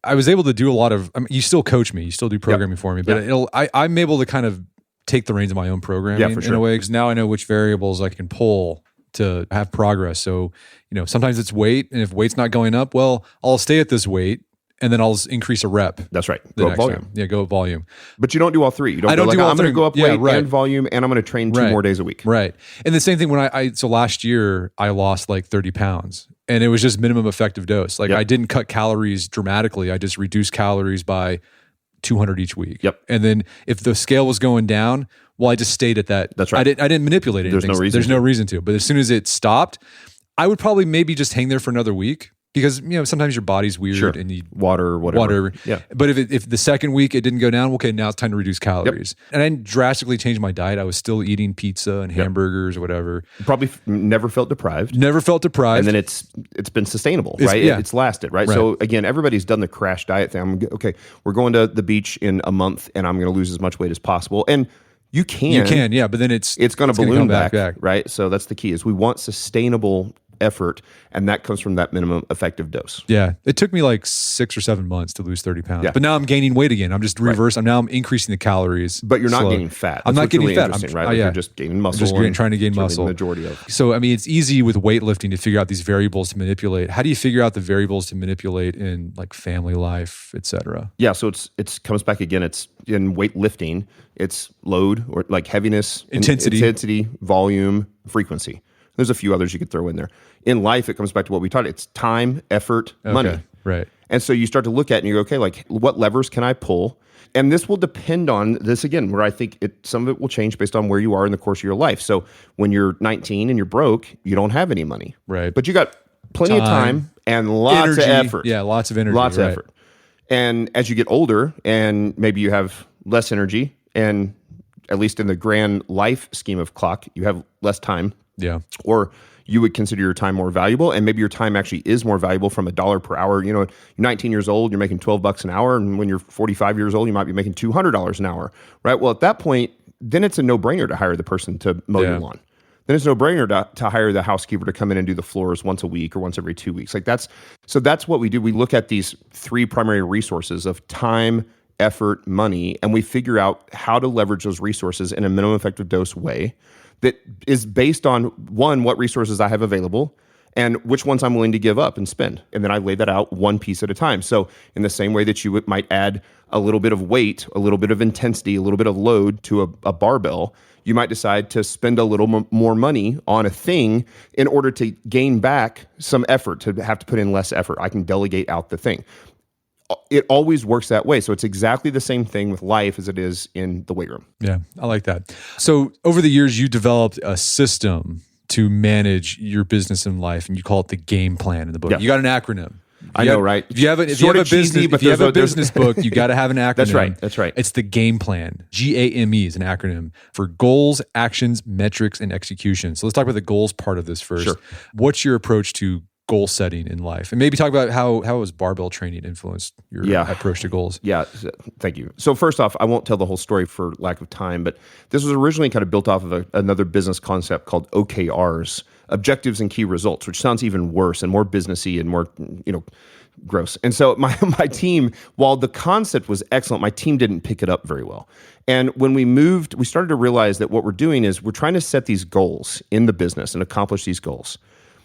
S1: I was able to do a lot of, you still coach me, you still do programming for me, but I'm able to kind of take the reins of my own programming in a way, because now I know which variables I can pull to have progress. So, sometimes it's weight, and if weight's not going up, well, I'll stay at this weight, and then I'll increase a rep.
S2: That's right. Go up volume.
S1: Time. Yeah, go up volume.
S2: But you don't do all three. You don't
S1: I don't do all
S2: I'm going to go up weight and volume, and I'm going to train 2 more days a week.
S1: Right. And the same thing when so last year, I lost like 30 pounds, and it was just minimum effective dose. Like I didn't cut calories dramatically. I just reduced calories by 200 each week.
S2: Yep.
S1: And then if the scale was going down, well, I just stayed at that.
S2: That's right.
S1: I didn't manipulate anything. There's no reason to. But as soon as it stopped, I would probably maybe just hang there for another week. Because sometimes your body's weird and you
S2: water or whatever.
S1: Yeah. But if the second week it didn't go down, okay, now it's time to reduce calories. And I didn't drastically change my diet. I was still eating pizza and hamburgers or whatever.
S2: Probably never felt deprived.
S1: Never felt deprived.
S2: And then it's been sustainable, right? It's lasted, right? So again, everybody's done the crash diet thing. Okay, we're going to the beach in a month, and I'm going to lose as much weight as possible. And you can,
S1: yeah. But then it's
S2: going to balloon back, right? So that's the key. Is we want sustainable effort, and that comes from that minimum effective dose.
S1: Yeah. It took me like 6 or 7 months to lose 30 pounds. Yeah. But now I'm gaining weight again. I'm just reverse. Now I'm increasing the calories.
S2: But you're not gaining fat.
S1: I'm not getting fat.
S2: Right? Like you're just gaining muscle.
S1: Trying to gain muscle.
S2: The majority of.
S1: So, it's easy with weightlifting to figure out these variables to manipulate. How do you figure out the variables to manipulate in like family life, et cetera?
S2: Yeah. So it comes back again. It's in weightlifting. It's load, or like heaviness, intensity, volume, frequency. There's a few others you could throw in there. In life, it comes back to what we taught. It's time, effort, money.
S1: Right.
S2: And so you start to look at it and you go, okay, like what levers can I pull? And this will depend on this again, where I think some of it will change based on where you are in the course of your life. So when you're 19 and you're broke, you don't have any money.
S1: Right.
S2: But you got plenty of time and lots of effort.
S1: Yeah, lots of energy.
S2: Lots of effort. And as you get older and maybe you have less energy, and at least in the grand life scheme of clock, you have less time.
S1: Yeah.
S2: Or you would consider your time more valuable, and maybe your time actually is more valuable from $1 per hour. You're 19 years old, you're making $12 an hour, and when you're 45 years old, you might be making $200 an hour, right? Well, at that point, then it's a no-brainer to hire the person to mow your lawn. Then it's a no-brainer to hire the housekeeper to come in and do the floors once a week or once every 2 weeks. That's what we do. We look at these 3 primary resources of time, effort, money, and we figure out how to leverage those resources in a minimum effective dose way that is based on, one, what resources I have available, and which ones I'm willing to give up and spend. And then I lay that out one piece at a time. So in the same way that you might add a little bit of weight, a little bit of intensity, a little bit of load to a barbell, you might decide to spend a little more money on a thing in order to gain back some effort, to have to put in less effort. I can delegate out the thing. It always works that way. So it's exactly the same thing with life as it is in the weight room.
S1: Yeah, I like that. So over the years, you developed a system to manage your business and life, and you call it the game plan in the book. Yeah. You got an acronym.
S2: I know, right?
S1: If you have a business book, you got to have an acronym.
S2: That's right.
S1: It's the game plan. GAME is an acronym for goals, actions, metrics, and execution. So let's talk about the goals part of this first.
S2: Sure.
S1: What's your approach to goal setting in life? And maybe talk about how has barbell training influenced your approach to goals?
S2: Yeah, thank you. So first off, I won't tell the whole story for lack of time, but this was originally kind of built off of another business concept called OKRs, Objectives and Key Results, which sounds even worse and more businessy and more, gross. And so my team, while the concept was excellent, my team didn't pick it up very well. And when we moved, we started to realize that what we're doing is we're trying to set these goals in the business and accomplish these goals.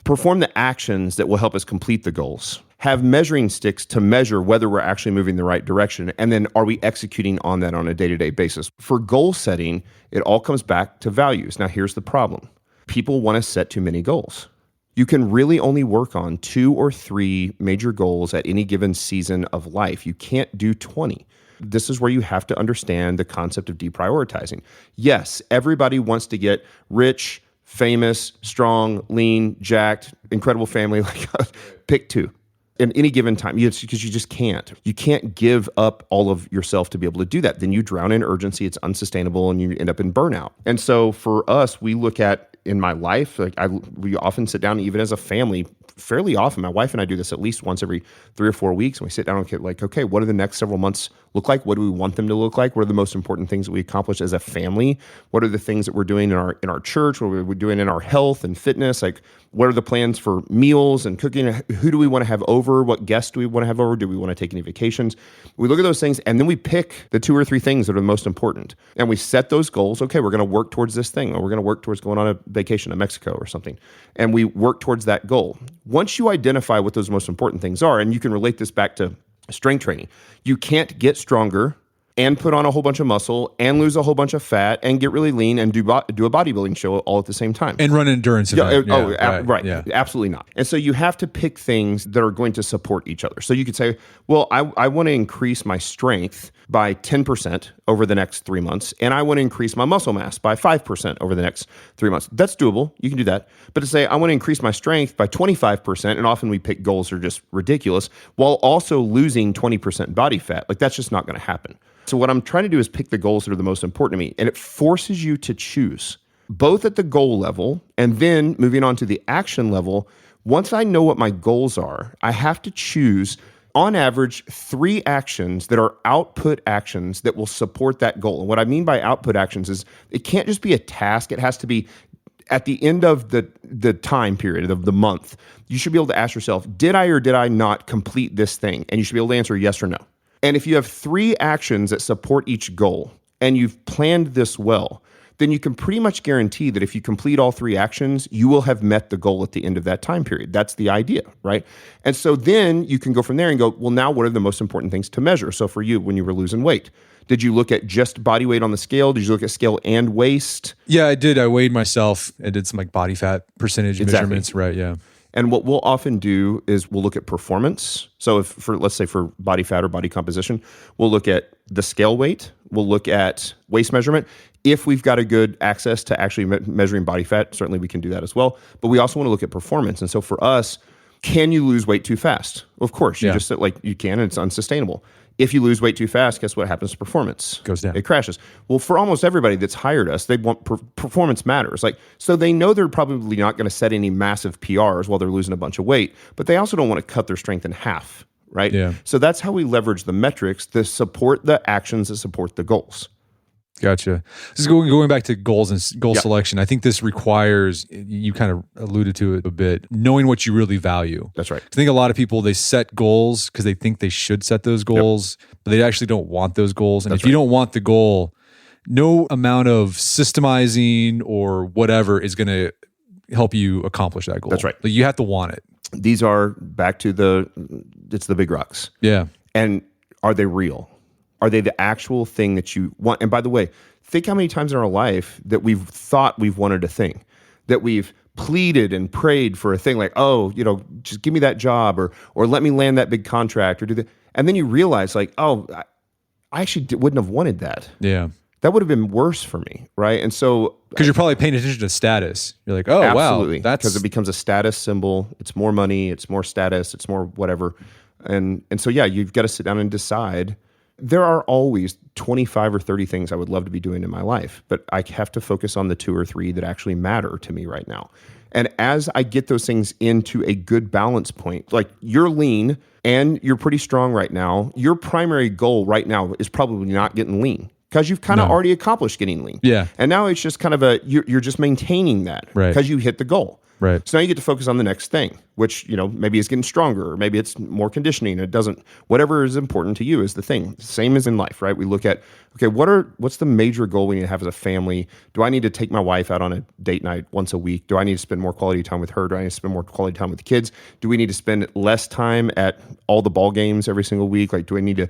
S2: perform the actions that will help us complete the goals, have measuring sticks to measure whether we're actually moving the right direction, and then are we executing on that on a day-to-day basis. For goal setting, it all comes back to values. Now, here's the problem. People want to set too many goals. You can really only work on 2 or 3 major goals at any given season of life. You can't do 20. This is where you have to understand the concept of deprioritizing. Yes, everybody wants to get rich, famous, strong, lean, jacked, incredible family. Like, pick 2 in any given time, because you just can't. You can't give up all of yourself to be able to do that. Then you drown in urgency. It's unsustainable, and you end up in burnout. And so for us, we look at, in my life, we often sit down, even as a family, fairly often. My wife and I do this at least once every 3 or 4 weeks, and we sit down and like, okay, what do the next several months look like? What do we want them to look like? What are the most important things that we accomplish as a family? What are the things that we're doing in our church? What are we doing in our health and fitness? Like, what are the plans for meals and cooking? Who do we want to have over? What guests do we want to have over? Do we want to take any vacations? We look at those things, and then we pick the 2 or 3 things that are the most important, and we set those goals. Okay, we're going to work towards this thing, or we're going to work towards going on a vacation to Mexico or something, and we work towards that goal. Once you identify what those most important things are, and you can relate this back to strength training, you can't get stronger and put on a whole bunch of muscle and lose a whole bunch of fat and get really lean and do a bodybuilding show all at the same time.
S1: And run an endurance event.
S2: Right. Yeah. Absolutely not. And so you have to pick things that are going to support each other. So you could say, well, I want to increase my strength by 10% over the next 3 months, and I want to increase my muscle mass by 5% over the next 3 months. That's doable. You can do that. But to say, I want to increase my strength by 25%, and often we pick goals that are just ridiculous, while also losing 20% body fat, like, that's just not going to happen. So what I'm trying to do is pick the goals that are the most important to me, and it forces you to choose, both at the goal level and then moving on to the action level. Once I know what my goals are, I have to choose, on average, 3 actions that are output actions that will support that goal. And what I mean by output actions is it can't just be a task. It has to be at the end of the time period of the month. You should be able to ask yourself, did I or did I not complete this thing? And you should be able to answer yes or no. And if you have 3 actions that support each goal and you've planned this well, then you can pretty much guarantee that if you complete all 3 actions, you will have met the goal at the end of that time period. That's the idea, right? And so then you can go from there and go, well, now what are the most important things to measure? So for you, when you were losing weight, did you look at just body weight on the scale? Did you look at scale and waist?
S1: Yeah, I did. I weighed myself and did some like body fat percentage measurements, right? Yeah.
S2: And what we'll often do is we'll look at performance. So let's say for body fat or body composition, we'll look at the scale weight. We'll look at waist measurement. If we've got a good access to actually measuring body fat, certainly we can do that as well. But we also want to look at performance. And so for us, can you lose weight too fast? Of course, you just like you can, and it's unsustainable. If you lose weight too fast, guess what happens to performance?
S1: Goes down.
S2: It crashes. Well, for almost everybody that's hired us, they want performance matters. Like, so they know they're probably not going to set any massive PRs while they're losing a bunch of weight, but they also don't want to cut their strength in half, right?
S1: Yeah.
S2: So that's how we leverage the metrics to support the actions that support the goals.
S1: Gotcha. This is going back to goals and goal selection. I think this requires, you kind of alluded to it a bit, knowing what you really value.
S2: That's right.
S1: I think a lot of people, they set goals because they think they should set those goals, but they actually don't want those goals. And if you don't want the goal, no amount of systemizing or whatever is going to help you accomplish that goal.
S2: That's right.
S1: Like, you have to want it.
S2: These are back to it's the big rocks.
S1: Yeah.
S2: And are they real? Are they the actual thing that you want? And by the way, think how many times in our life that we've thought we've wanted a thing, that we've pleaded and prayed for a thing like, oh, just give me that job or let me land that big contract or do that. And then you realize like, oh, I actually wouldn't have wanted that.
S1: Yeah.
S2: That would have been worse for me, right? And so...
S1: Because you're probably paying attention to status. You're like, oh,
S2: absolutely.
S1: Wow. That's
S2: because it becomes a status symbol. It's more money. It's more status. It's more whatever. And so, yeah, you've got to sit down and decide. There are always 25 or 30 things I would love to be doing in my life, but I have to focus on the 2 or 3 that actually matter to me right now. And as I get those things into a good balance point, like you're lean and you're pretty strong right now, your primary goal right now is probably not getting lean because you've kind of already accomplished getting lean.
S1: Yeah.
S2: And now it's just kind of you're just maintaining that because you hit the goal.
S1: Right.
S2: So now you get to focus on the next thing, which, maybe is getting stronger, or maybe it's more conditioning. Whatever is important to you is the thing. Same as in life, right? We look at, okay, what's the major goal we need to have as a family? Do I need to take my wife out on a date night once a week? Do I need to spend more quality time with her? Do I need to spend more quality time with the kids? Do we need to spend less time at all the ball games every single week? Like, do I need to,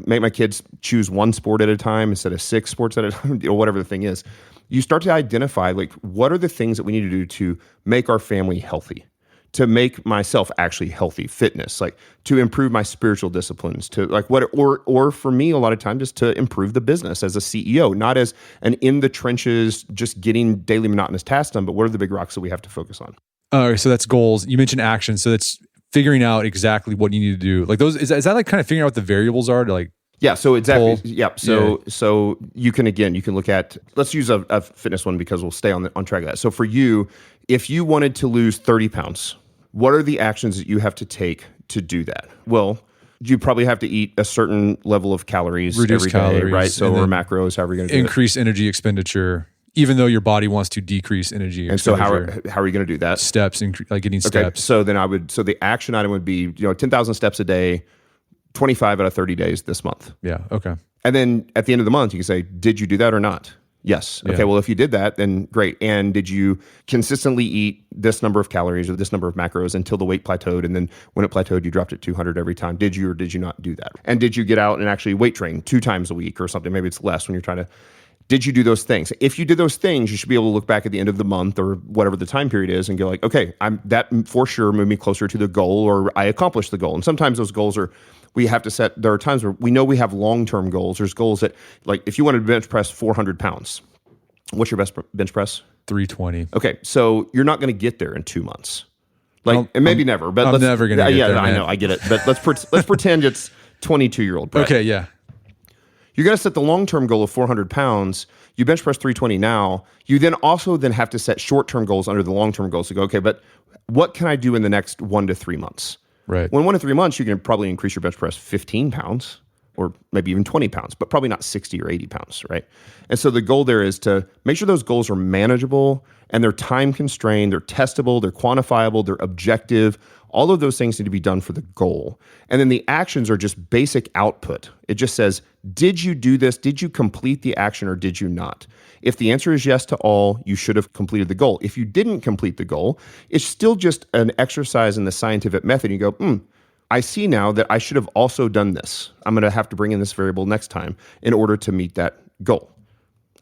S2: make my kids choose one sport at a time instead of 6 sports at a time, whatever the thing is. You start to identify, like, what are the things that we need to do to make our family healthy, to make myself actually healthy, fitness, like to improve my spiritual disciplines, to like or for me, a lot of times just to improve the business as a CEO, not as an in the trenches, just getting daily monotonous tasks done, but what are the big rocks that we have to focus on?
S1: So that's goals. You mentioned action. So that's figuring out exactly what you need to do. Like those, is that like kind of figuring out what the variables are to like,
S2: yeah, so exactly. Yeah. So you can look at, let's use a fitness one because we'll stay on track of that. So for you, if you wanted to lose 30 pounds, what are the actions that you have to take to do that? Well, you probably have to eat a certain level of calories every day, right? So or macros, however you're going to do
S1: increase energy expenditure, even though your body wants to decrease energy expenditure.
S2: And so how are you going to do that?
S1: Steps, like getting steps.
S2: So then the action item would be, 10,000 steps a day, 25 out of 30 days this month.
S1: Yeah. Okay.
S2: And then at the end of the month, you can say, did you do that or not? Yes. Okay. Yeah. Well, if you did that, then great. And did you consistently eat this number of calories or this number of macros until the weight plateaued? And then when it plateaued, you dropped it 200 every time. Did you or did you not do that? And did you get out and actually weight train 2 times a week or something? Maybe it's less when you're trying to. Did you do those things? If you did those things, you should be able to look back at the end of the month or whatever the time period is and go like, okay, that for sure moved me closer to the goal, or I accomplished the goal. And sometimes those goals we have to set, there are times where we know we have long-term goals. There's goals that, like, if you wanted to bench press 400 pounds, what's your best bench press?
S1: 320.
S2: Okay, so you're not going to get there in 2 months. And maybe never. But
S1: I'm never going to get there,
S2: I know, I get it. But let's pretend it's 22-year-old Brett.
S1: Okay, yeah.
S2: You're going to set the long-term goal of 400 pounds. You bench press 320 now. You then have to set short-term goals under the long-term goals to go, okay, but what can I do in the next 1 to 3 months?
S1: Right.
S2: Well, in 1 to 3 months, you can probably increase your bench press 15 pounds or maybe even 20 pounds, but probably not 60 or 80 pounds, right? And so the goal there is to make sure those goals are manageable and they're time constrained, they're testable, they're quantifiable, they're objective. All of those things need to be done for the goal. And then the actions are just basic output. It just says, did you do this? Did you complete the action or did you not? If the answer is yes to all, you should have completed the goal. If you didn't complete the goal, it's still just an exercise in the scientific method. You go, I see now that I should have also done this. I'm going to have to bring in this variable next time in order to meet that goal.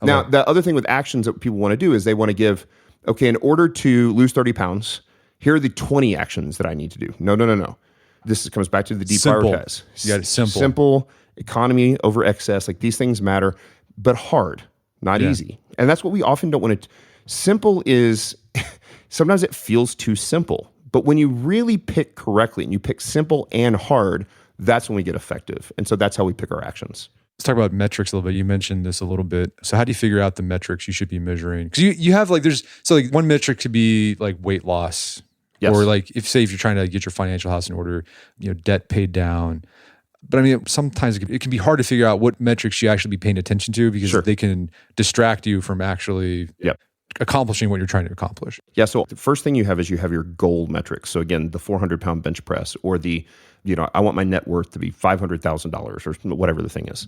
S2: Okay. Now, the other thing with actions that people want to do is they want to give, okay, in order to lose 30 pounds, here are the 20 actions that I need to do. No. This comes back to the deprioritize.
S1: You got it simple.
S2: Simple, economy over excess. Like, these things matter, but hard, not easy. And that's what we often don't want to. Simple is, sometimes it feels too simple. But when you really pick correctly and you pick simple and hard, that's when we get effective. And so that's how we pick our actions.
S1: Let's talk about metrics a little bit. You mentioned this a little bit. So how do you figure out the metrics you should be measuring? Because you have like, one metric could be like weight loss. Yes. Or like if you're trying to get your financial house in order, debt paid down. But I mean, sometimes it can be hard to figure out what metrics you actually be paying attention to because they can distract you from actually accomplishing what you're trying to accomplish.
S2: Yeah. So the first thing you have your goal metrics. So again, the 400-pound bench press, or the, I want my net worth to be $500,000 or whatever the thing is.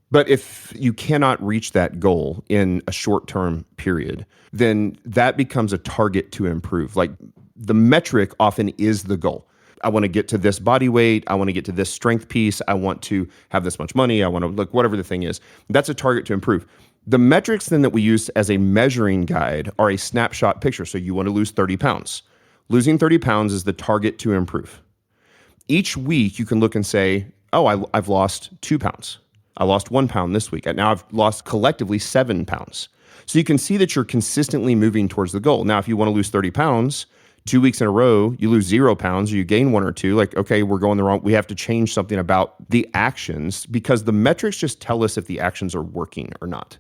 S2: But if you cannot reach that goal in a short-term period, then that becomes a target to improve. Like, the metric often is the goal. I want to get to this body weight. I want to get to this strength piece. I want to have this much money. I want to look, whatever the thing is. That's a target to improve. The metrics then that we use as a measuring guide are a snapshot picture. So you want to lose 30 pounds. Losing 30 pounds is the target to improve. Each week you can look and say, oh, I've lost 2 pounds. I lost 1 pound this week. Now I've lost collectively 7 pounds. So you can see that you're consistently moving towards the goal. Now, if you want to lose 30 pounds, 2 weeks in a row, you lose 0 pounds, or you gain 1 or 2, like, okay, we're going the wrong, we have to change something about the actions, because the metrics just tell us if the actions are working or not.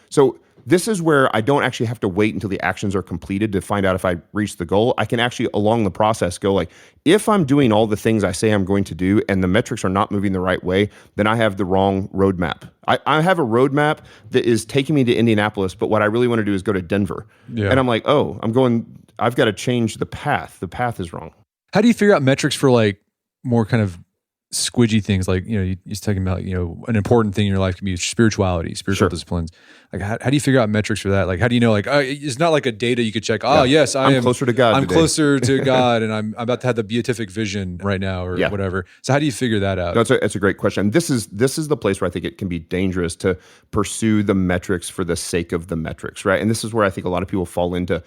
S2: So this is where I don't actually have to wait until the actions are completed to find out if I reached the goal. I can actually, along the process, go like, if I'm doing all the things I say I'm going to do and the metrics are not moving the right way, then I have the wrong roadmap. I have a roadmap that is taking me to Indianapolis, but what I really want to do is go to Denver. Yeah. And I'm like, I've got to change the path. The path is wrong.
S1: How do you figure out metrics for like more kind of squidgy things? Like, you're talking about, an important thing in your life can be spirituality, spiritual disciplines. Like, how do you figure out metrics for that? Like, how do you know, like, it's not like a data you could check. Oh, yes,
S2: I'm closer to God.
S1: I'm closer to God, and I'm about to have the beatific vision right now, or whatever. So how do you figure that out?
S2: No, that's a great question. This is the place where I think it can be dangerous to pursue the metrics for the sake of the metrics, right? And this is where I think a lot of people fall into,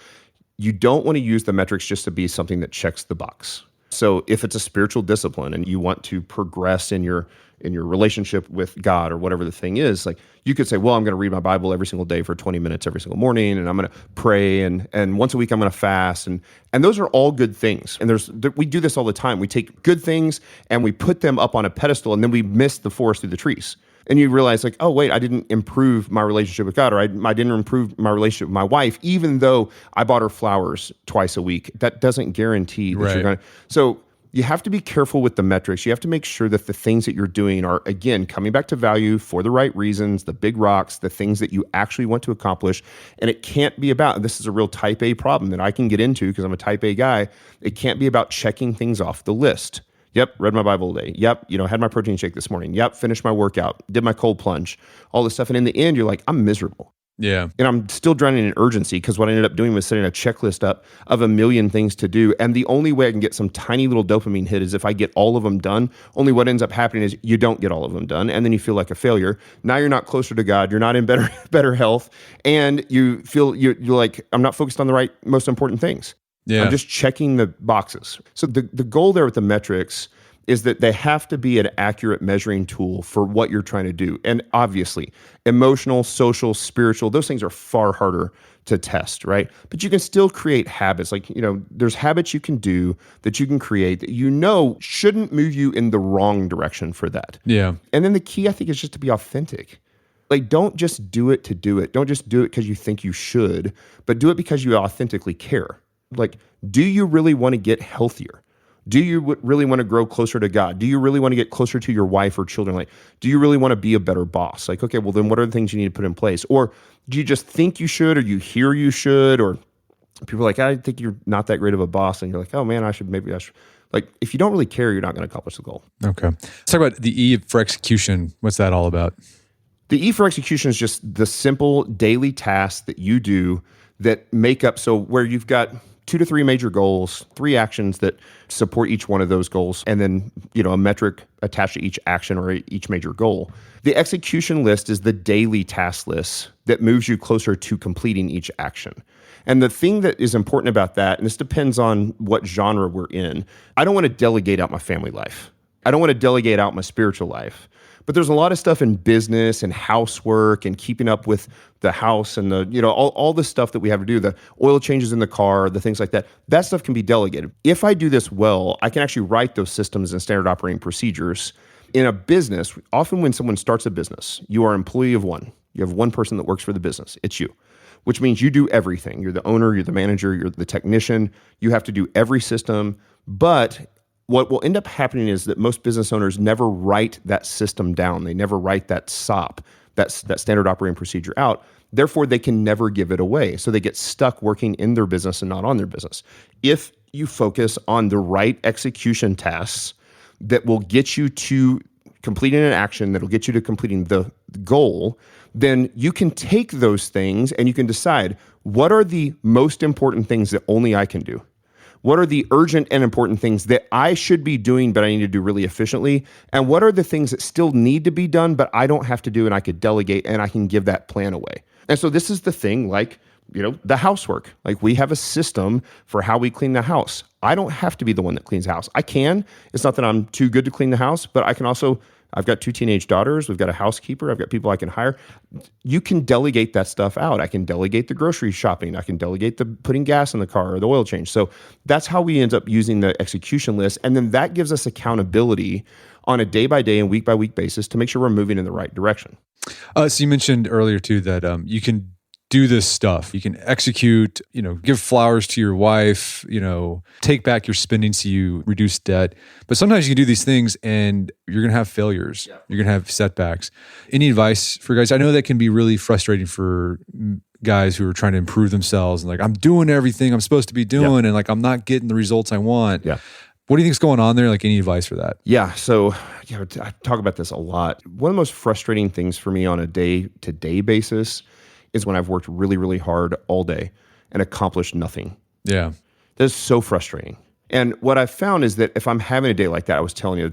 S2: you don't want to use the metrics just to be something that checks the box. So if it's a spiritual discipline and you want to progress in your relationship with God or whatever the thing is, like you could say, well, I'm going to read my Bible every single day for 20 minutes every single morning, and I'm going to pray, and once a week I'm going to fast, and those are all good things. And we do this all the time. We take good things and we put them up on a pedestal, and then we miss the forest through the trees. And you realize, like, oh, wait, I didn't improve my relationship with God, or I didn't improve my relationship with my wife, even though I bought her flowers twice a week. That doesn't guarantee that you're going to. So you have to be careful with the metrics. You have to make sure that the things that you're doing are, again, coming back to value for the right reasons, the big rocks, the things that you actually want to accomplish. And it can't be about, and this is a real type A problem that I can get into because I'm a type A guy, it can't be about checking things off the list. Yep, read my Bible today. Yep, had my protein shake this morning. Yep, finished my workout, did my cold plunge, all this stuff. And in the end, you're like, I'm miserable.
S1: Yeah.
S2: And I'm still drowning in urgency because what I ended up doing was setting a checklist up of a million things to do. And the only way I can get some tiny little dopamine hit is if I get all of them done. Only what ends up happening is you don't get all of them done. And then you feel like a failure. Now you're not closer to God. You're not in better health. And you feel you're like, I'm not focused on the right, most important things.
S1: Yeah.
S2: I'm just checking the boxes. So the goal there with the metrics is that they have to be an accurate measuring tool for what you're trying to do. And obviously, emotional, social, spiritual, those things are far harder to test, right? But you can still create habits. Like, there's habits you can do that you can create that shouldn't move you in the wrong direction for that.
S1: Yeah.
S2: And then the key, I think, is just to be authentic. Like, don't just do it to do it. Don't just do it because you think you should, but do it because you authentically care. Like, do you really want to get healthier? Do you really want to grow closer to God? Do you really want to get closer to your wife or children? Like, do you really want to be a better boss? Like, okay, well, then what are the things you need to put in place? Or do you just think you should, or you hear you should, or people are like, I think you're not that great of a boss. And you're like, oh man, I should. Like, if you don't really care, you're not going to accomplish the goal.
S1: Okay. Let's talk about the E for execution. What's that all about?
S2: The E for execution is just the simple daily tasks that you do that make up, so where you've got 2 to 3 major goals, 3 actions that support each one of those goals, and then, a metric attached to each action or each major goal. The execution list is the daily task list that moves you closer to completing each action. And the thing that is important about that, and this depends on what genre we're in, I don't want to delegate out my family life. I don't want to delegate out my spiritual life. But there's a lot of stuff in business and housework and keeping up with the house and all the stuff that we have to do, the oil changes in the car, the things like that. That stuff can be delegated. If I do this well, I can actually write those systems and standard operating procedures. In a business, often when someone starts a business, you are an employee of one. You have one person that works for the business. It's you, which means you do everything. You're the owner, you're the manager, you're the technician. You have to do every system, but what will end up happening is that most business owners never write that system down. They never write that SOP, that standard operating procedure out. Therefore, they can never give it away. So they get stuck working in their business and not on their business. If you focus on the right execution tasks that will get you to completing an action, that will get you to completing the goal, then you can take those things and you can decide, what are the most important things that only I can do? What are the urgent and important things that I should be doing, but I need to do really efficiently? And what are the things that still need to be done, but I don't have to do and I could delegate and I can give that plan away? And so this is the thing, like, the housework. Like, we have a system for how we clean the house. I don't have to be the one that cleans the house. I can. It's not that I'm too good to clean the house, but I can also, I've got 2 teenage daughters. We've got a housekeeper. I've got people I can hire. You can delegate that stuff out. I can delegate the grocery shopping. I can delegate the putting gas in the car or the oil change. So that's how we end up using the execution list. And then that gives us accountability on a day-by-day and week-by-week basis to make sure we're moving in the right direction.
S1: So you mentioned earlier too that you can do this stuff. You can execute, give flowers to your wife, take back your spending so you reduce debt. But sometimes you can do these things and you're going to have failures. Yeah. You're going to have setbacks. Any advice for guys? I know that can be really frustrating for guys who are trying to improve themselves and like, I'm doing everything I'm supposed to be doing and like, I'm not getting the results I want.
S2: Yeah.
S1: What do you think's going on there? Like any advice for that?
S2: Yeah. So I talk about this a lot. One of the most frustrating things for me on a day-to-day basis is when I've worked really, really hard all day and accomplished nothing.
S1: Yeah.
S2: That's so frustrating. And what I've found is that if I'm having a day like that, I was telling you,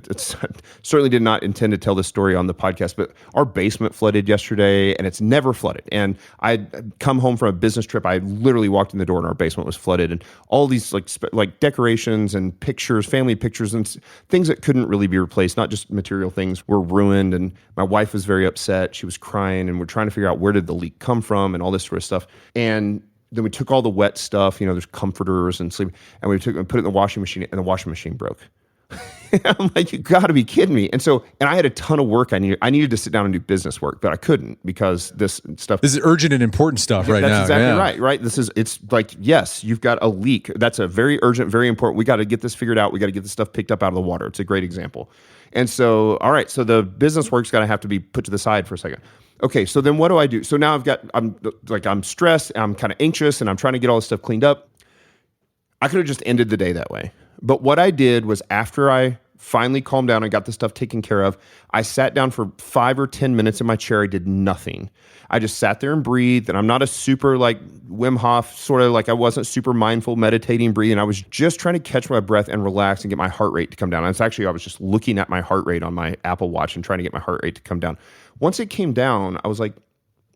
S2: certainly did not intend to tell this story on the podcast, but our basement flooded yesterday and it's never flooded. And I'd come home from a business trip. I literally walked in the door and our basement was flooded, and all these like decorations and pictures, family pictures and things that couldn't really be replaced, not just material things, were ruined. And my wife was very upset. She was crying, and we're trying to figure out where did the leak come from and all this sort of stuff. And then we took all the wet stuff, there's comforters and sleep, and we put it in the washing machine, and the washing machine broke. I'm like, you got to be kidding me. And I had a ton of work I needed to sit down and do business work, but I couldn't because this
S1: is urgent and important stuff right now.
S2: That's exactly right? It's like, yes, you've got a leak. That's a very urgent, very important. We got to get this figured out. We got to get this stuff picked up out of the water. It's a great example. And so, all right, so the business work's got to have to be put to the side for a second. Okay, so then what do I do? So now I'm stressed, I'm kind of anxious, and I'm trying to get all this stuff cleaned up. I could have just ended the day that way. But what I did was, after I finally calmed down and got the stuff taken care of, I sat down for 5 or 10 minutes in my chair. I did nothing. I just sat there and breathed, and I'm not a super like Wim Hof, sort of like I wasn't super mindful, meditating, breathing. I was just trying to catch my breath and relax and get my heart rate to come down. I was just looking at my heart rate on my Apple Watch and trying to get my heart rate to come down. Once it came down, I was like,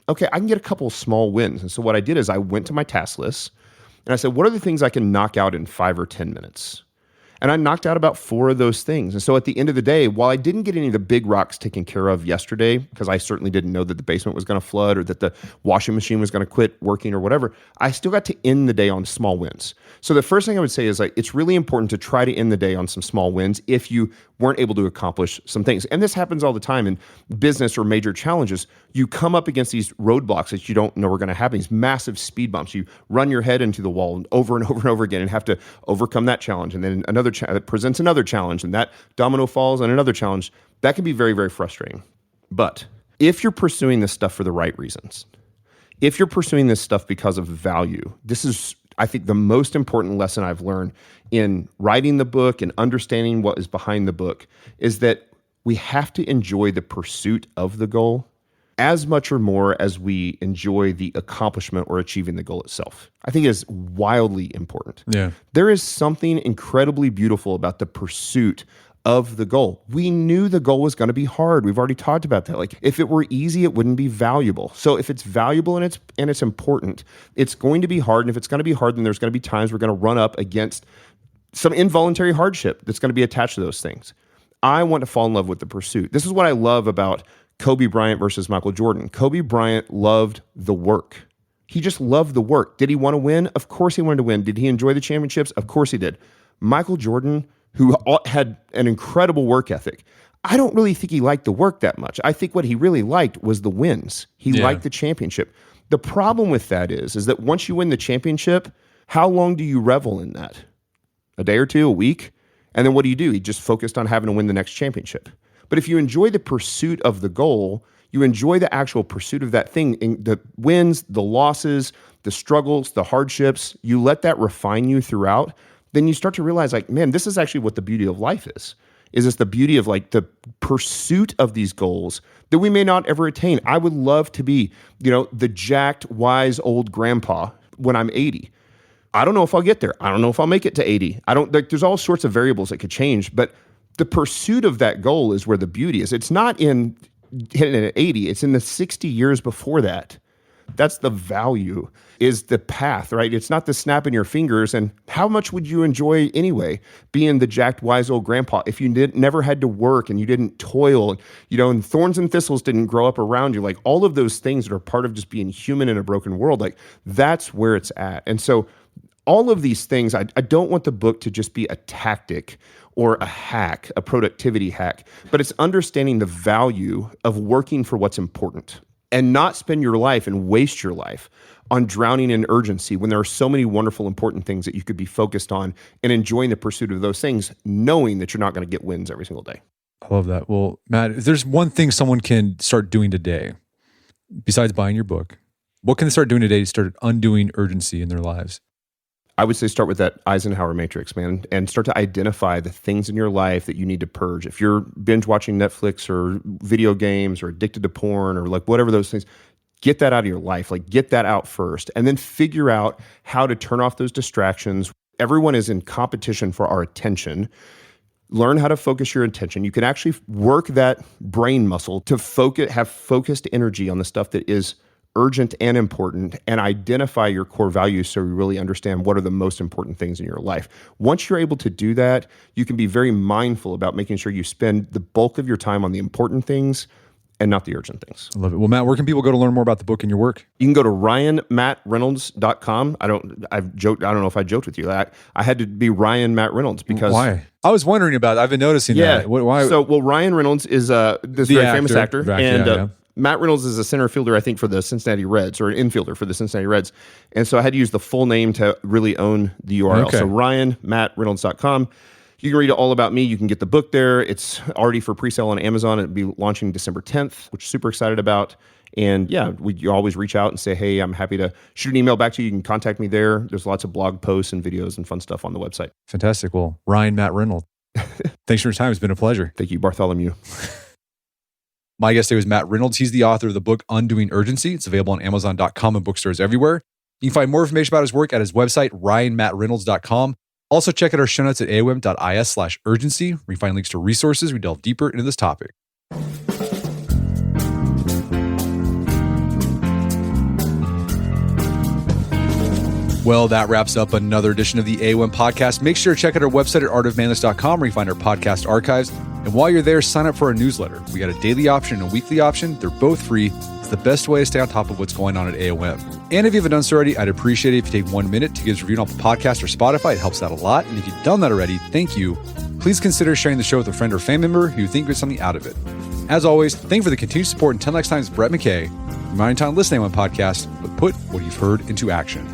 S2: okay, I can get a couple of small wins. And so what I did is I went to my task list and I said, what are the things I can knock out in 5 or 10 minutes? And I knocked out about 4 of those things. And so at the end of the day, while I didn't get any of the big rocks taken care of yesterday, because I certainly didn't know that the basement was going to flood or that the washing machine was going to quit working or whatever, I still got to end the day on small wins. So the first thing I would say is, like, it's really important to try to end the day on some small wins if you weren't able to accomplish some things. And this happens all the time in business or major challenges. You come up against these roadblocks that you don't know are going to happen, these massive speed bumps. You run your head into the wall over and over and over again and have to overcome that challenge. And then another that presents another challenge, and that domino falls on another challenge. That can be very, very frustrating. But if you're pursuing this stuff for the right reasons, if you're pursuing this stuff because of value, this is, I think, the most important lesson I've learned in writing the book and understanding what is behind the book, is that we have to enjoy the pursuit of the goal as much or more as we enjoy the accomplishment or achieving the goal itself. I think it is wildly important.
S1: Yeah.
S2: There is something incredibly beautiful about the pursuit of the goal. We knew the goal was going to be hard. We've already talked about that. Like, if it were easy, it wouldn't be valuable. So if it's valuable and it's important, it's going to be hard. And if it's going to be hard, then there's going to be times we're going to run up against some involuntary hardship that's going to be attached to those things. I want to fall in love with the pursuit. This is what I love about Kobe Bryant versus Michael Jordan. Kobe Bryant loved the work. He just loved the work. Did he want to win? Of course he wanted to win. Did he enjoy the championships? Of course he did. Michael Jordan, who had an incredible work ethic, I don't really think he liked the work that much. I think what he really liked was the wins. He liked the championship. The problem with that is that once you win the championship, how long do you revel in that? A day or two, a week? And then what do? He just focused on having to win the next championship. But if you enjoy the pursuit of the goal, you enjoy the actual pursuit of that thing, the wins, the losses, the struggles, the hardships, you let that refine you throughout, then you start to realize, like, man, this is actually what the beauty of life is this the beauty of, like, the pursuit of these goals that we may not ever attain. I would love to be, the jacked, wise old grandpa when I'm 80. I don't know if I'll get there. I don't know if I'll make it to 80. There's all sorts of variables that could change, but the pursuit of that goal is where the beauty is. It's not in hitting it at 80. It's in the 60 years before that. That's the value, is the path, right? It's not the snapping your fingers. And how much would you enjoy anyway being the jacked, wise old grandpa if you never had to work and you didn't toil, and thorns and thistles didn't grow up around you? Like, all of those things that are part of just being human in a broken world, like, that's where it's at. And so all of these things, I don't want the book to just be a tactic or a hack, a productivity hack, but it's understanding the value of working for what's important and not spend your life and waste your life on drowning in urgency when there are so many wonderful, important things that you could be focused on and enjoying the pursuit of those things, knowing that you're not going to get wins every single day.
S1: I love that. Well, Matt, if there's one thing someone can start doing today, besides buying your book, What can they start doing today to start undoing urgency in their lives?
S2: I would say start with that Eisenhower matrix, man, and start to identify the things in your life that you need to purge. If you're binge watching Netflix or video games or addicted to porn or like whatever those things, get that out of your life. Like get that out first and then figure out how to turn off those distractions. Everyone is in competition for our attention. Learn how to focus your attention. You can actually work that brain muscle to have focused energy on the stuff that is urgent and important, and identify your core values so you really understand what are the most important things in your life. Once you're able to do that, you can be very mindful about making sure you spend the bulk of your time on the important things and not the urgent things.
S1: I love it. Well, Matt, where can people go to learn more about the book and your work?
S2: You can go to ryanmattreynolds.com. I don't know if I joked with you. I had to be Ryan Matt Reynolds because...
S1: Why? I was wondering about it. I've been noticing that. Why?
S2: So, Ryan Reynolds is this very famous actor. And Matt Reynolds is a center fielder, I think, for the Cincinnati Reds, or an infielder for the Cincinnati Reds. And so I had to use the full name to really own the URL. Okay. So ryanmattreynolds.com. You can read all about me. You can get the book there. It's already for pre-sale on Amazon. It'll be launching December 10th, which I'm super excited about. And yeah, you always reach out and say, hey, I'm happy to shoot an email back to you. You can contact me there. There's lots of blog posts and videos and fun stuff on the website.
S1: Fantastic. Well, Ryan Matt Reynolds, thanks for your time. It's been a pleasure.
S2: Thank you, Bartholomew.
S1: My guest today was Matt Reynolds. He's the author of the book Undoing Urgency. It's available on Amazon.com and bookstores everywhere. You can find more information about his work at his website, ryanmattreynolds.com. Also, check out our show notes at aom.is/urgency, where you find links to resources we delve deeper into this topic. Well, that wraps up another edition of the AOM podcast. Make sure to check out our website at artofmanliness.com, where you find our podcast archives. And while you're there, sign up for our newsletter. We got a daily option and a weekly option. They're both free. It's the best way to stay on top of what's going on at AOM. And if you haven't done so already, I'd appreciate it if you take 1 minute to give us a review on Apple Podcast or Spotify. It helps out a lot. And if you've done that already, thank you. Please consider sharing the show with a friend or family member who you think gets something out of it. As always, thank you for the continued support. Until next time, it's Brett McKay. Reminding time to listen to AOM podcast, but put what you've heard into action.